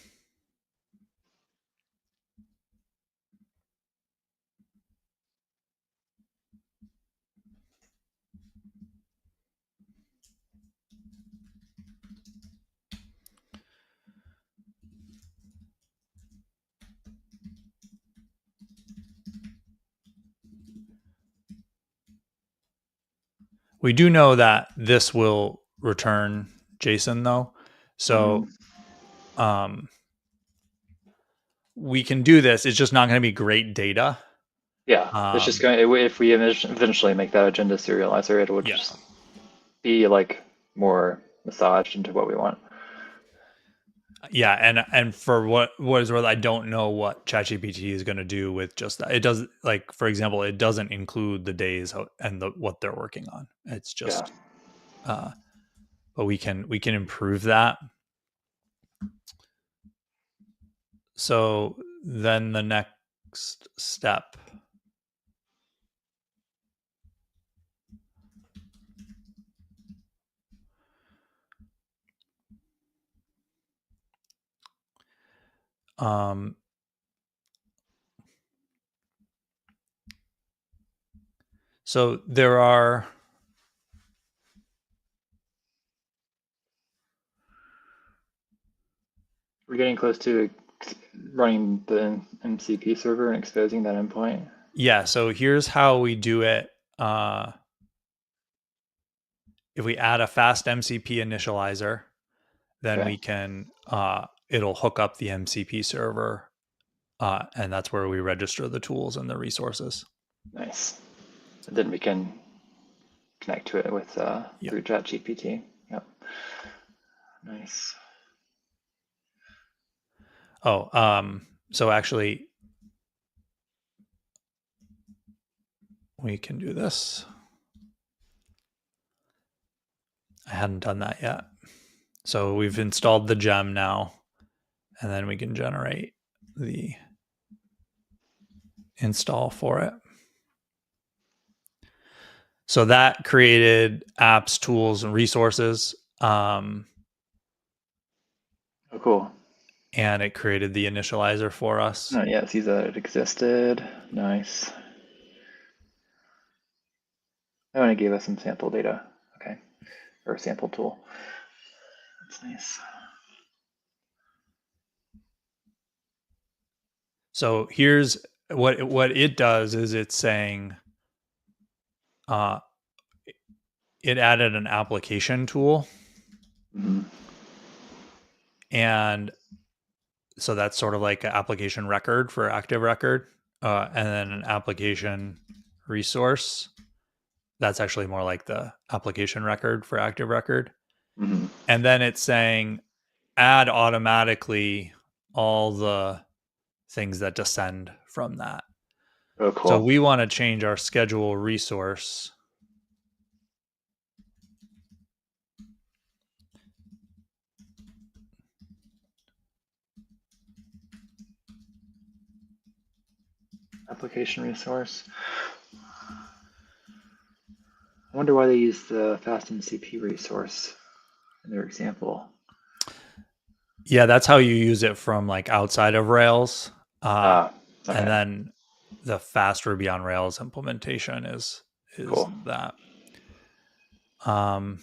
we do know that this will return JSON though. So Mm-hmm. um, we can do this. It's just not going to be great data. Yeah. It's just going. If we eventually make that agenda serializer, it would Yeah. just be like more massaged into what we want. Yeah, and for what is worth, I don't know what ChatGPT is going to do with just that. It does, like, for example, it doesn't include the days and what they're working on. It's Yeah. just, but we can improve that. So then the next step. Um, so there are We're getting close to running the MCP server and exposing that endpoint. yeah. So here's how we do it. Uh, if we add a fast MCP initializer, then Okay. we can it'll hook up the MCP server, and that's where we register the tools and the resources. Nice. And then we can connect to it with Yep. through ChatGPT. Yep. Nice. Oh, so actually, we can do this. I hadn't done that yet. So we've installed the gem now, and then we can generate the install for it. So that created apps, tools, and resources. Oh, cool. And it created the initializer for us. Oh, yeah, it sees that it existed. Nice. Oh, and it gave us some sample data. Okay. Or a sample tool. That's nice. So here's what it does is it's saying uh, it added an application tool, Mm-hmm. and so that's sort of like an application record for active record, and then an application resource. That's actually more like the application record for active record. Mm-hmm. And then it's saying add automatically all the things that descend from that. Oh, So cool. we want to change our schedule resource. Application resource. I wonder why they use the fast MCP resource in their example. Yeah, that's how you use it from like outside of Rails. Ah, And okay. then the fast Ruby on Rails implementation is Cool. that. Um,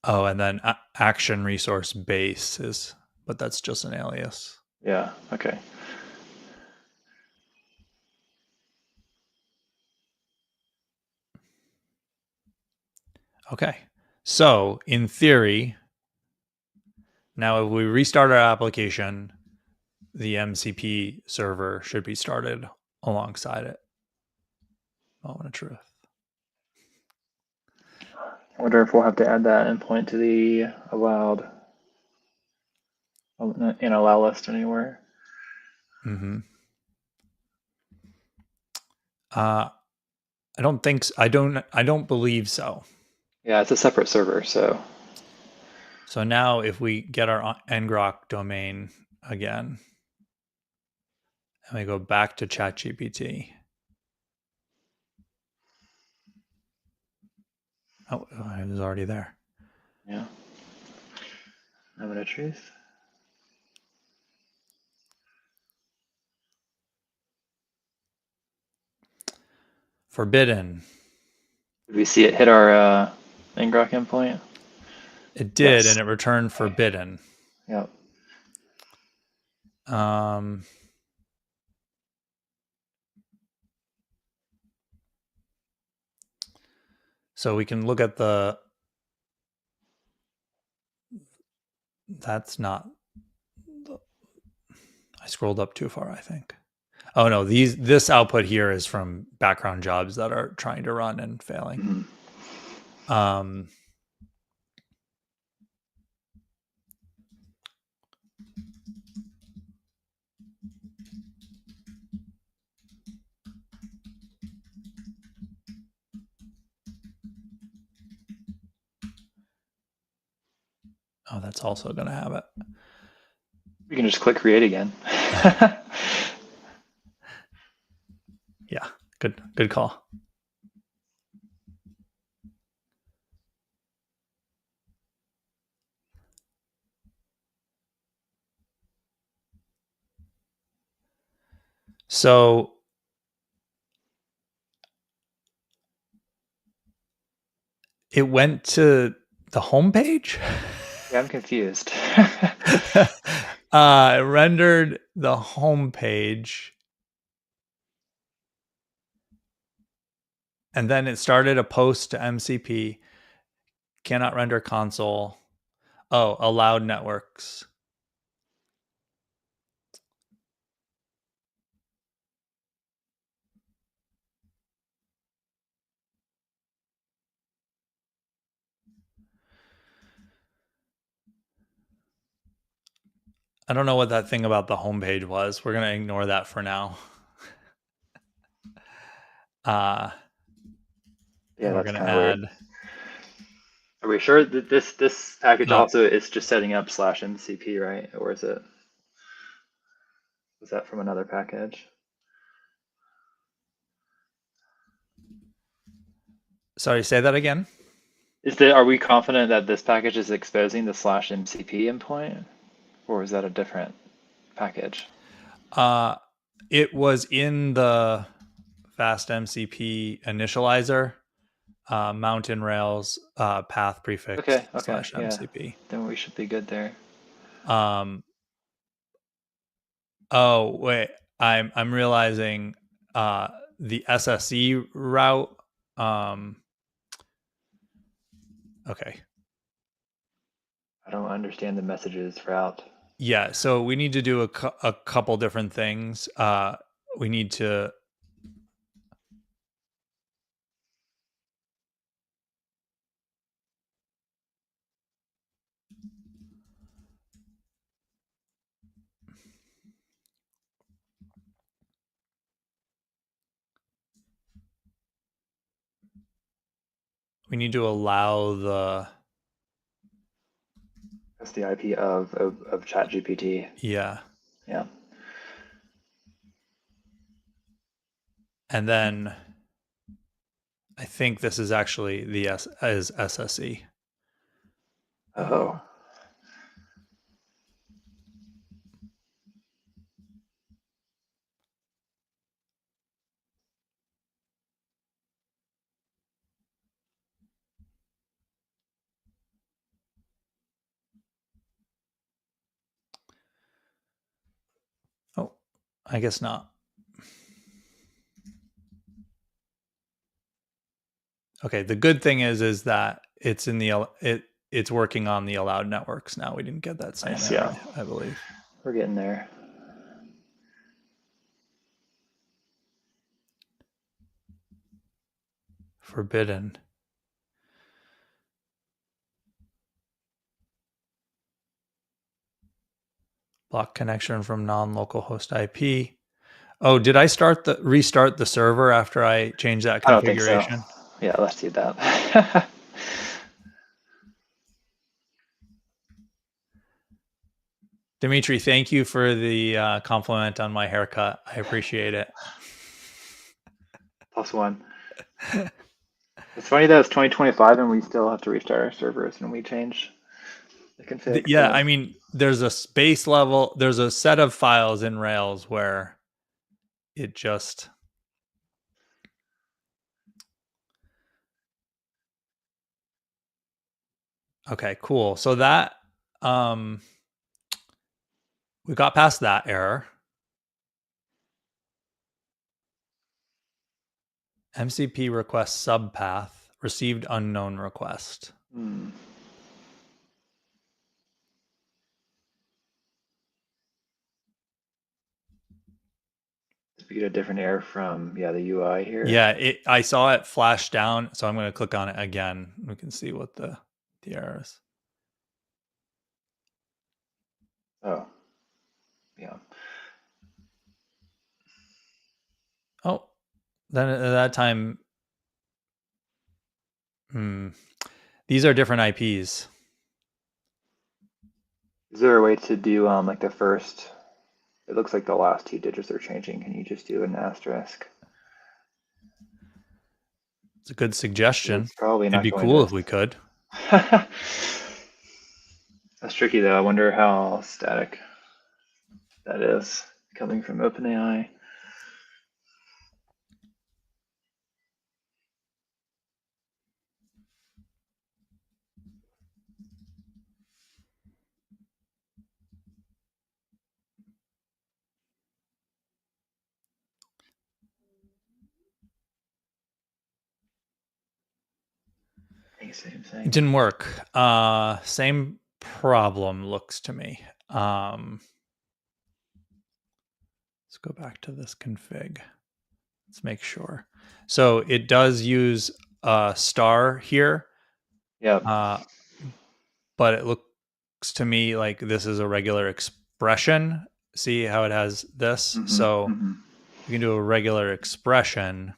Oh, and then action resource base is, but that's just an alias. Yeah, okay. Okay. So in theory, now if we restart our application, the MCP server should be started alongside it. Moment of truth. I wonder if we'll have to add that endpoint to the allowed in allow list anywhere. Mm-hmm. I don't think so. I don't believe so. Yeah, it's a separate server, so. So now if we get our ngrok domain again, and we go back to ChatGPT. Oh, it was already there. Yeah. Moment of truth. Forbidden. Did we see it hit our ngrok endpoint? It did, Yes. and it returned forbidden. Yep. So we can look at the. That's not. I scrolled up too far, I think. Oh no, this output here is from background jobs that are trying to run and failing. Mm-hmm. Oh, that's also going to have it. We can just click create again. Yeah, good call. So it went to the homepage. Yeah, I'm confused. It rendered the homepage, and then it started a post to MCP. Cannot render console. Oh, allowed networks. I don't know what that thing about the homepage was. We're going to ignore that for now. Yeah, We're that's going to kind of add. weird. Are we sure that this package No. also is just setting up /MCP, right? Or is that from another package? Sorry, say that again. Are we confident that this package is exposing the /MCP endpoint, or is that a different package? It was in the fast MCP initializer, mountain rails, path prefix Okay, yeah. /MCP. Then we should be good there. Oh wait, I'm realizing the SSE route. Okay. I don't understand the messages route. Yeah, so we need to do a couple different things. We need to allow the. That's the IP of ChatGPT. Yeah. Yeah. And then I think this is actually the is SSE. Oh. I guess not. Okay, the good thing is that it's in the it's working on the allowed networks now. We didn't get that same Nice, error, yeah. I believe. We're getting there. Forbidden. Block connection from non-local host IP. Oh, did I restart the server after I changed that I don't think so. configuration? Yeah, let's do that. Dimitri, thank you for the compliment on my haircut. I appreciate it. +1. It's funny that it's 2025 and we still have to restart our servers when we change the config. Yeah, So I mean, there's a space level, there's a set of files in Rails where it just okay, cool. So that we got past that error. MCP request subpath received unknown request. we get a different error from the UI here. Yeah, I saw it flash down, so I'm going to click on it again. We can see what the error is. Oh, yeah. Oh, then at that time, these are different IPs. Is there a way to do like the first? It looks like the last 2 digits are changing. Can you just do an asterisk? It's a good suggestion. It's probably It'd not be going cool to. if we could. That's tricky though. I wonder how static that is coming from OpenAI. Same thing. It didn't work. Same problem looks to me. Let's go back to this config. Let's make sure. So it does use a star here. Yeah. But it looks to me like this is a regular expression. See how it has this? So we can do a regular expression,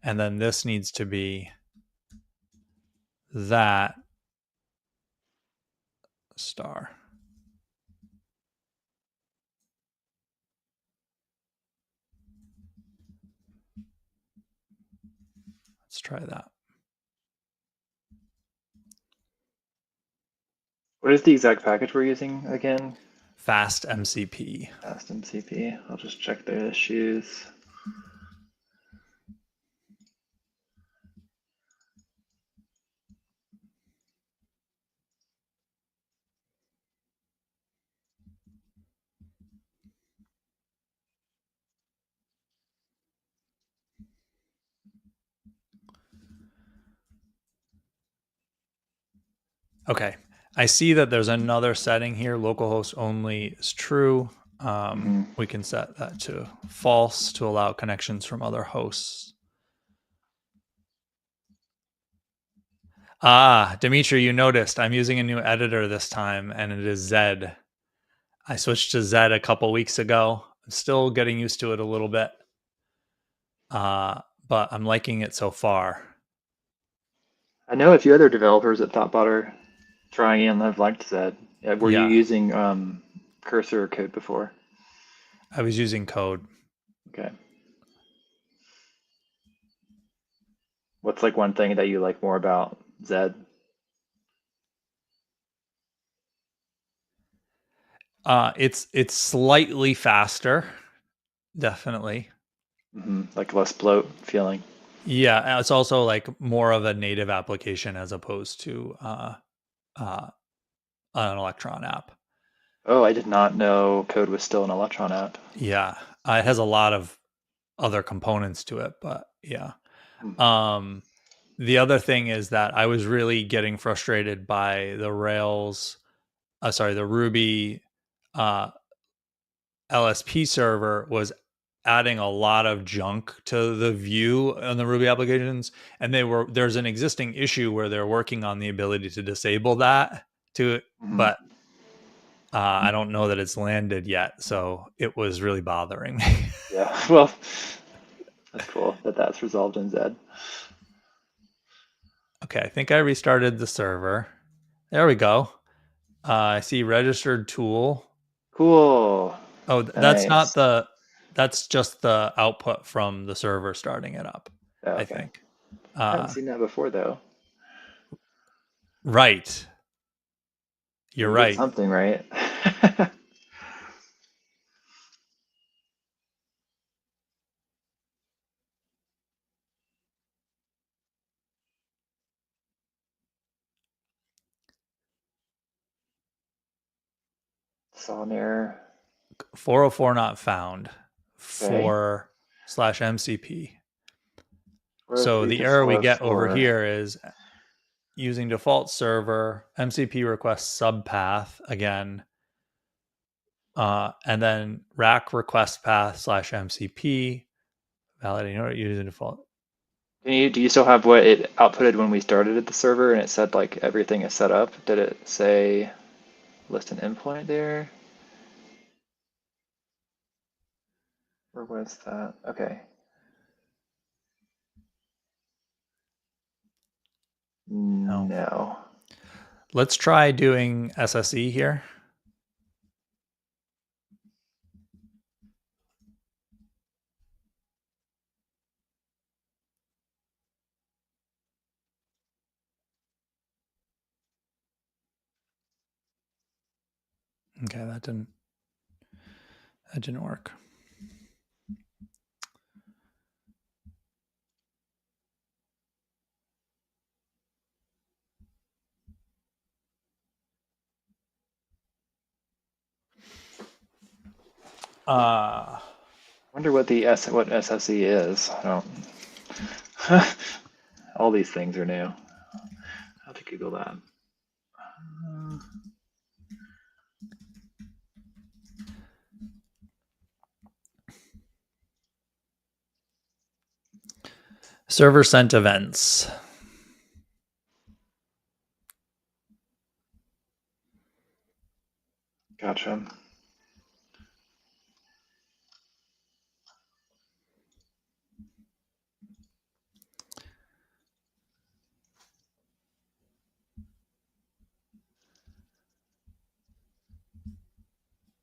and then this needs to be that star. Let's try that. What is the exact package we're using again? Fast MCP. Fast MCP. I'll just check the issues. Okay. I see that there's another setting here. Localhost only is true. We can set that to false to allow connections from other hosts. Dimitri, you noticed I'm using a new editor this time, and it is Zed. I switched to Zed a couple weeks ago. I'm still getting used to it a little bit, but I'm liking it so far. I know a few other developers at thoughtbot are trying it and have liked Zed. Were you using cursor code before? I was using code. Okay. What's like one thing that you like more about Zed? It's slightly faster, definitely. Like less bloat feeling. Yeah, it's also like more of a native application as opposed to an Electron app. Oh, I did not know code was still an Electron app. Yeah, It has a lot of other components to it, but yeah. Hmm. The other thing is that I was really getting frustrated by the the Ruby uh, LSP server was adding a lot of junk to the view on the Ruby applications, and there's an existing issue where they're working on the ability to disable that Hmm. but I don't know that it's landed yet, so it was really bothering me. Yeah, well, that's cool that that's resolved in Zed. Okay, I think I restarted the server. There we go. I see registered tool. Cool. Oh, Nice. that's just the output from the server starting it up, Oh, I okay. think. I haven't Uh, seen that before though. right. So You're we did right. something right. Saw an error. 404 not found. Okay. 4/MCP. So 403 the to error we get over 404. here is using default server, MCP request subpath again, and then rack request path /MCP, validating or using default. Do you still have what it outputted when we started at the server and it said like everything is set up? Did it say list an endpoint there? Or was that? Okay. No. No. Let's try doing SSE here. Okay, that didn't work. Uh Wonder what what SSE is. I don't. All these things are new. I'll have to Google that. server sent events. Gotcha.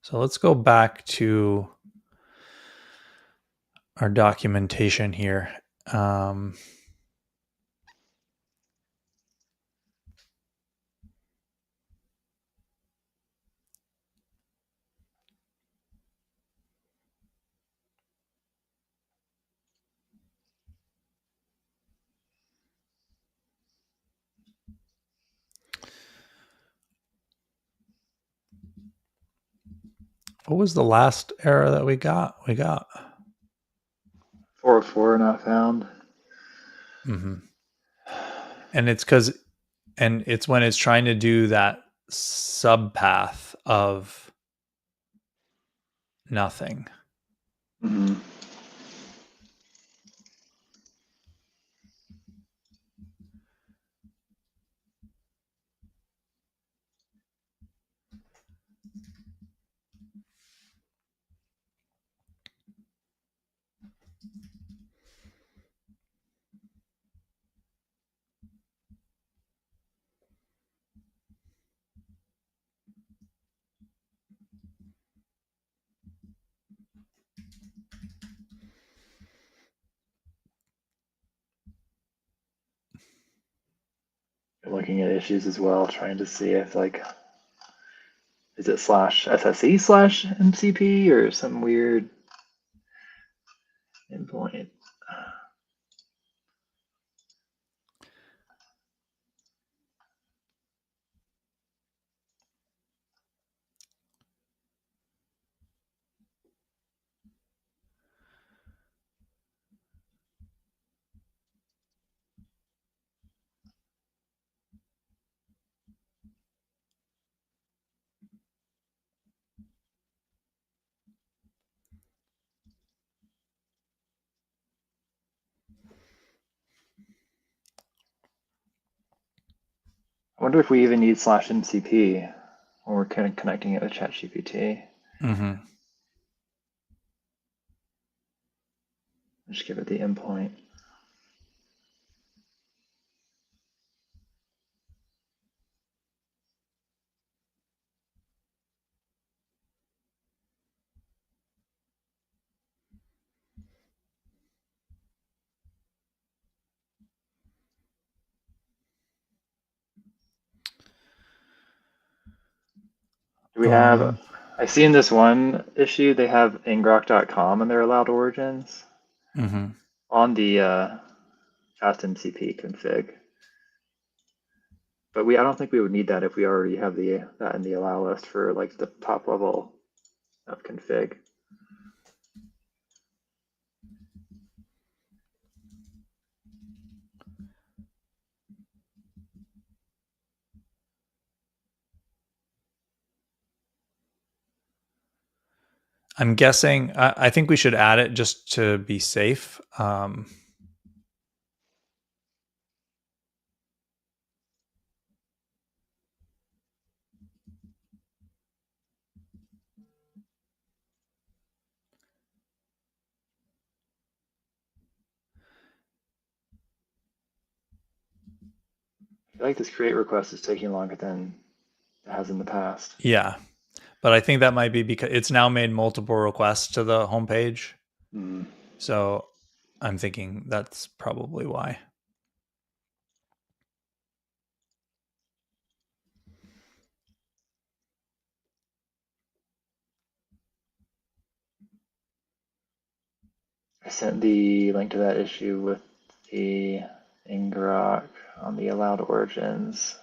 So let's go back to our documentation here. What was the last error that we got? 404 not found. Mm-hmm. And it's when it's trying to do that subpath of nothing. Mm-hmm. Looking at issues as well, trying to see if like is it /SSE/MCP or some weird endpoint. wonder if we even need /MCP when we're kind of connecting it with ChatGPT. Mm-hmm. Just give it the endpoint. Do we have, I see in this one issue, they have ngrok.com and their allowed origins Mm-hmm. on the fastMCP config. But I don't think we would need that if we already have that in the allow list for like the top level of config. I'm guessing, I think we should add it just to be safe. I feel like this create request is taking longer than it has in the past. Yeah. But I think that might be because it's now made multiple requests to the homepage. Mm. So I'm thinking that's probably why. I sent the link to that issue with the ngrok on the allowed origins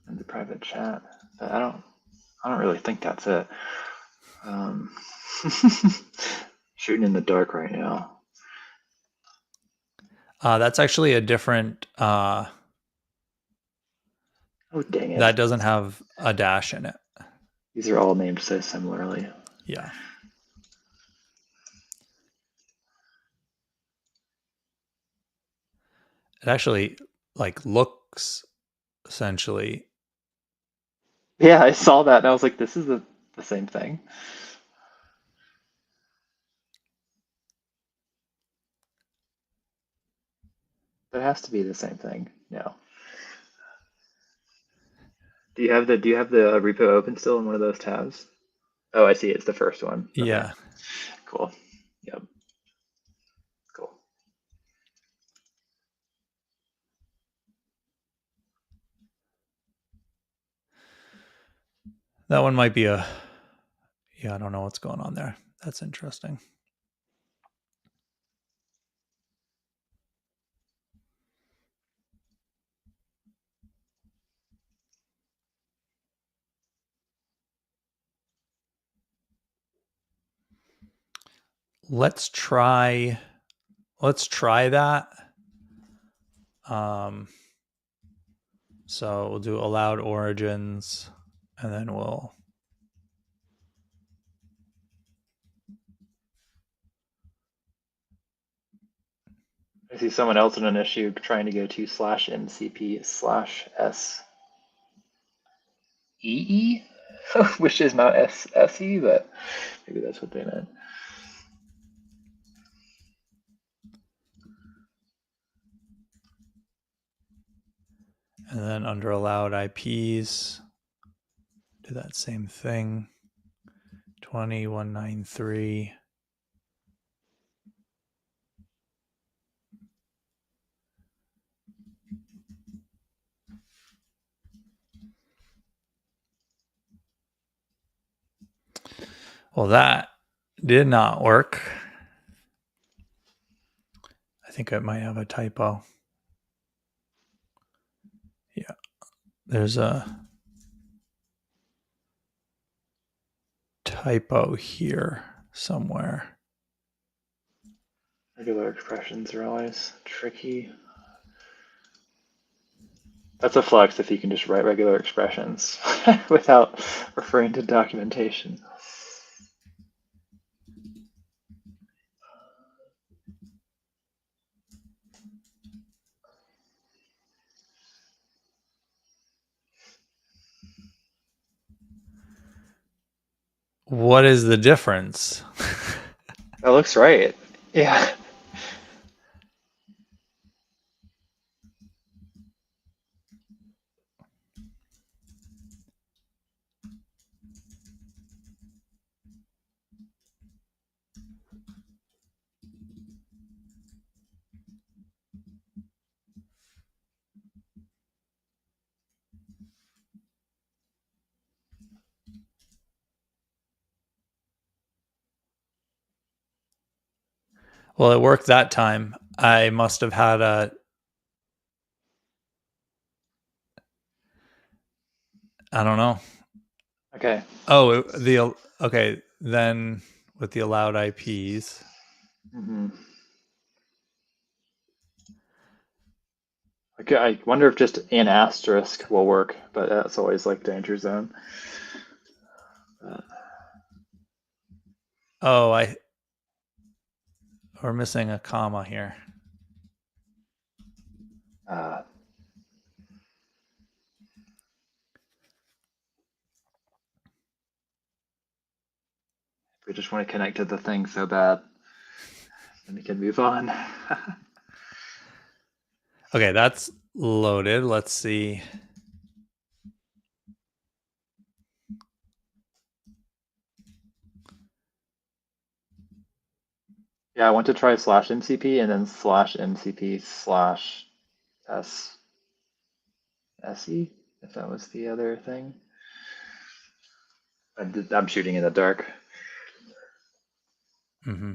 in the private chat, but I don't really think that's it. Shooting in the dark right now. That's actually a different. Oh dang it! That doesn't have a dash in it. These are all named so similarly. Yeah. It actually like looks essentially. Yeah, I saw that and I was like, this is the same thing. That has to be the same thing. No. Do you have the repo open still in one of those tabs? Oh, I see. It's the first one. Okay. Yeah. Cool. Yep. Cool. That one might be a. Yeah, I don't know what's going on there. That's interesting. Let's try that. So we'll do allowed origins and then we'll I see someone else in an issue trying to go to /MCP/SEE, which is not SE, but maybe that's what they meant. and then under allowed IPs do that same thing. 20193. Well, that did not work. I think I might have a typo. Yeah. There's a typo here somewhere. Regular expressions are always tricky. That's a flex if you can just write regular expressions without referring to documentation. What is the difference? That looks right. Yeah. Well, it worked that time. I must have had a. I don't know. Okay. Oh, okay. Then with the allowed IPs. Hmm. Okay, I wonder if just an asterisk will work, but that's always like danger zone. Oh, we're missing a comma here. Uh, we just want to connect to the thing so bad, then we can move on. Okay, that's loaded. Let's see. Yeah, I want to try /MCP and then /MCP/SSE, if that was the other thing. I'm shooting in the dark. Mm-hmm.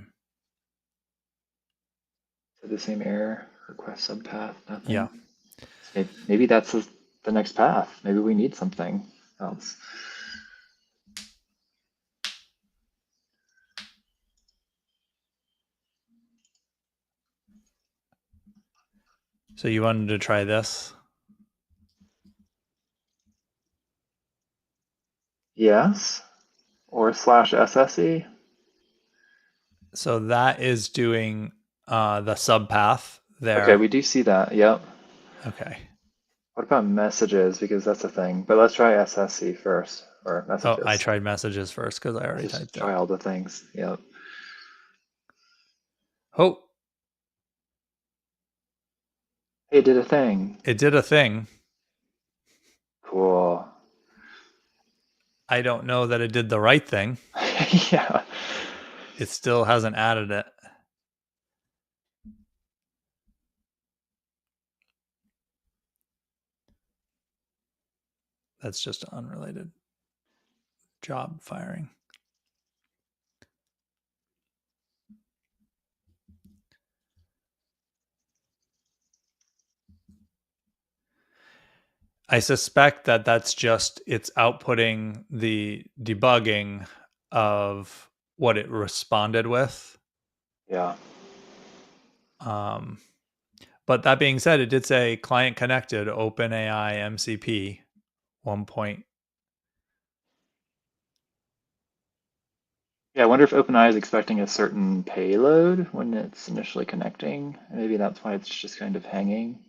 So the same error, request subpath, Yeah. nothing. So maybe that's the next path. Maybe we need something else. So you wanted to try this? Yes, or /SSE. So that is doing the subpath Okay, there. we do see that. Yep. Okay. What about messages? Because that's a thing. But let's try SSE first, or Oh, I messages. tried messages first because I Let's already just typed it. try all the things. Yep. Oh, Hey, it did a thing. it did a thing. Cool. I don't know that it did the right thing. Yeah. It still hasn't added it. That's just unrelated job firing. I suspect that that's just it's outputting the debugging of what it responded with. Yeah. Um, but that being said, it did say client connected OpenAI MCP 1 point. Yeah, I wonder if OpenAI is expecting a certain payload when it's initially connecting. Maybe that's why it's just kind of hanging.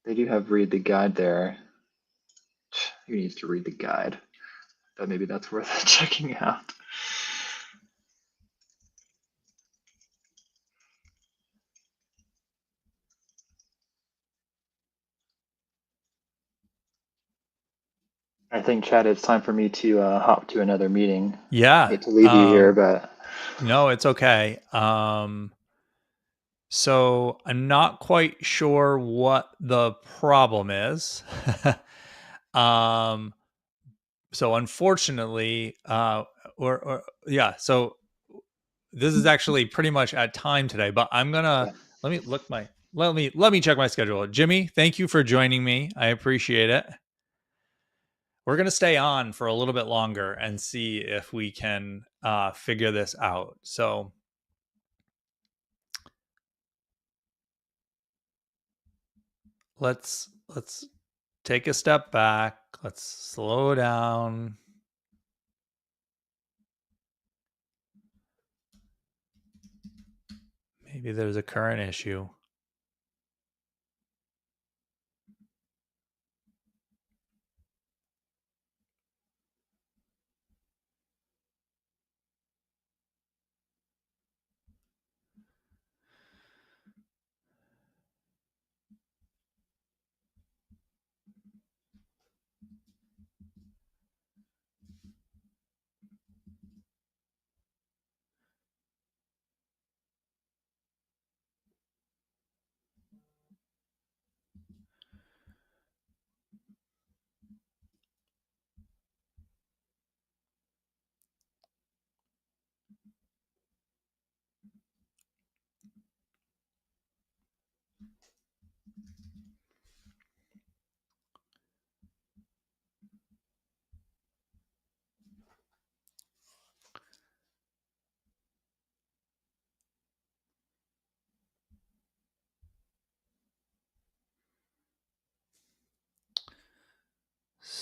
They do have read the guide there. Who needs to read the guide? But maybe that's worth checking out. I think, Chad, it's time for me to hop to another meeting. I Yeah. hate to leave you here, but No, it's okay. So I'm not quite sure what the problem is. um, so unfortunately, or yeah, so this is actually pretty much at time today, but I'm gonna okay. let me check my schedule. Jimmy, thank you for joining me. I appreciate it. We're gonna stay on for a little bit longer and see if we can figure this out. So let's take a step back. Let's slow down. Maybe there's a current issue.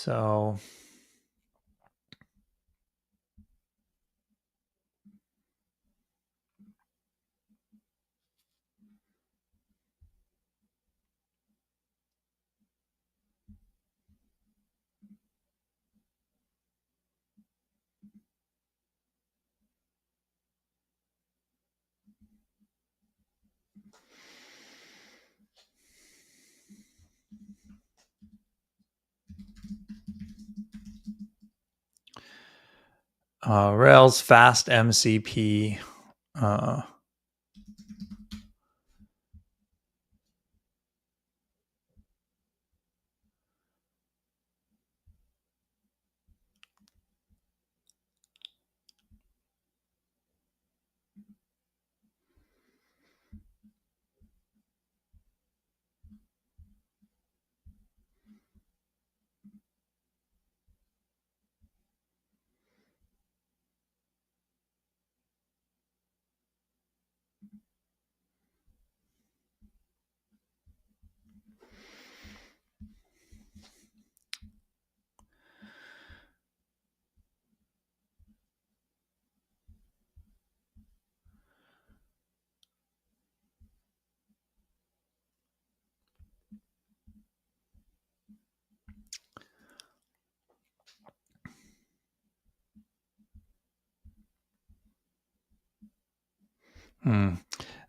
So Rails fast MCP.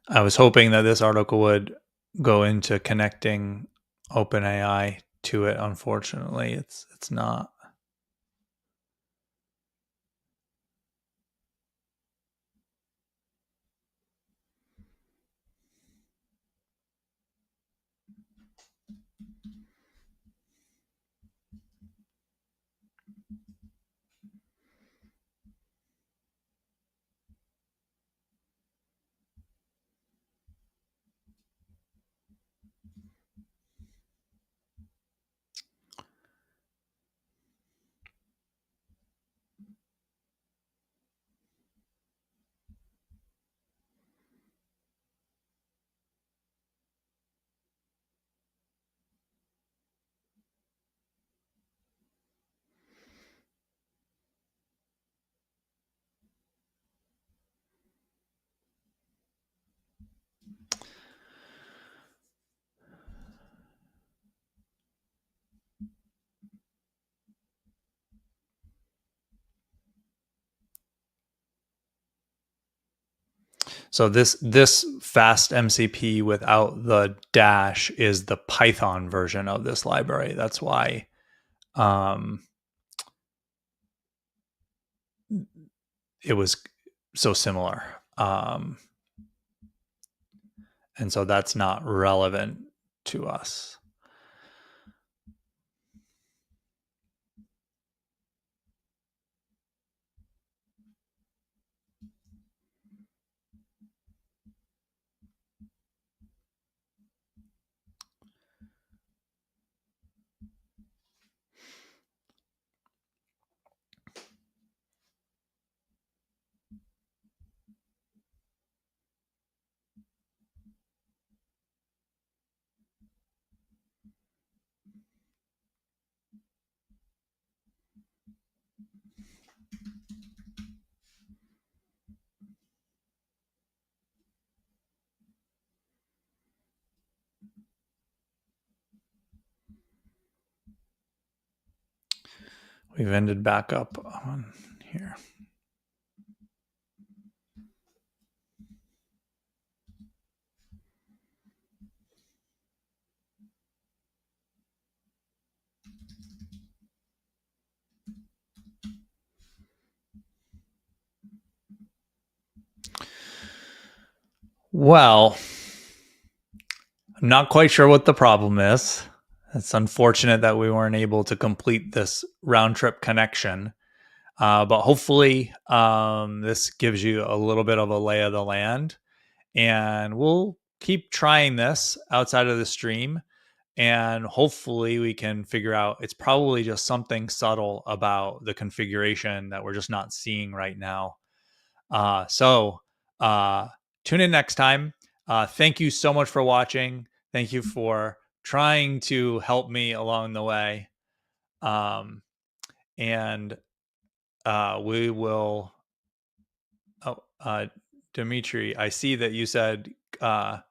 I was hoping that this article would go into connecting OpenAI to it. Unfortunately, it's not. So this fast MCP without the dash is the Python version of this library. That's why it was so similar. And so that's not relevant to us. We've ended back up on here. Well, I'm not quite sure what the problem is. It's unfortunate that we weren't able to complete this round trip connection. But hopefully, this gives you a little bit of a lay of the land. And we'll keep trying this outside of the stream. And hopefully, we can figure out it's probably just something subtle about the configuration that we're just not seeing right now. So tune in next time. Thank you so much for watching. Thank you for trying to help me along the way. And we will. Oh, Dimitri, I see that you said the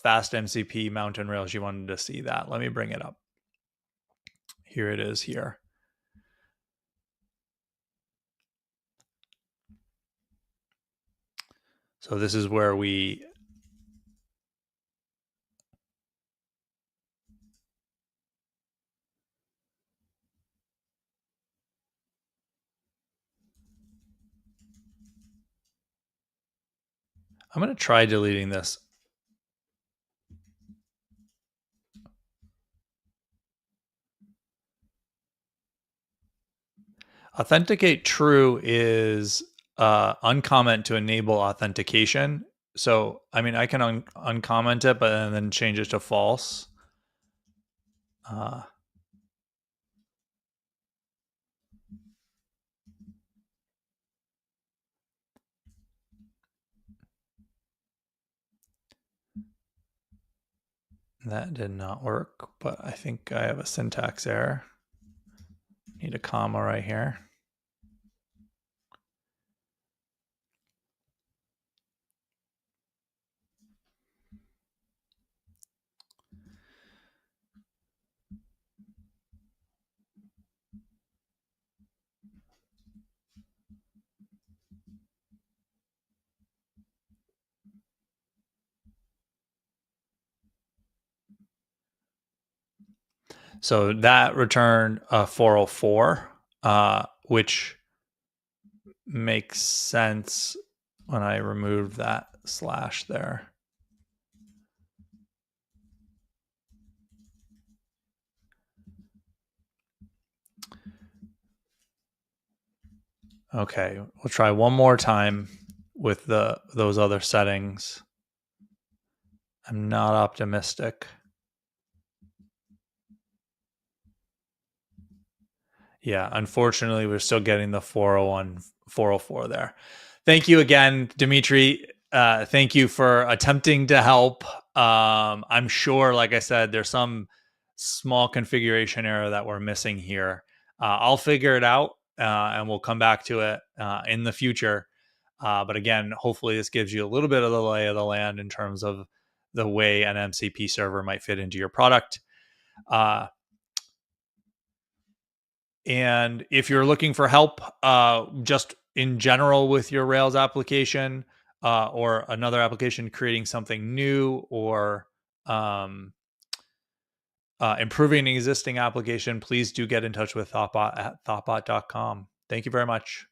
fast MCP mountain rails. You wanted to see that. Let me bring it up. Here it is here. So this is where we I'm going to try deleting this. Authenticate true is uncomment to enable authentication. So, I mean, I can uncomment it, but then change it to false. That did not work, but I think I have a syntax error. Need a comma right here. So that returned a 404, which makes sense when I remove that slash there. Okay, we'll try one more time with those other settings. I'm not optimistic. Yeah, unfortunately, we're still getting the 401, 404 there. Thank you again, Dimitri. Thank you for attempting to help. I'm sure, like I said, there's some small configuration error that we're missing here. I'll figure it out and we'll come back to it in the future. But again, hopefully this gives you a little bit of the lay of the land in terms of the way an MCP server might fit into your product. And if you're looking for help, just in general with your Rails application or another application creating something new or improving an existing application, please do get in touch with thoughtbot at thoughtbot.com. Thank you very much.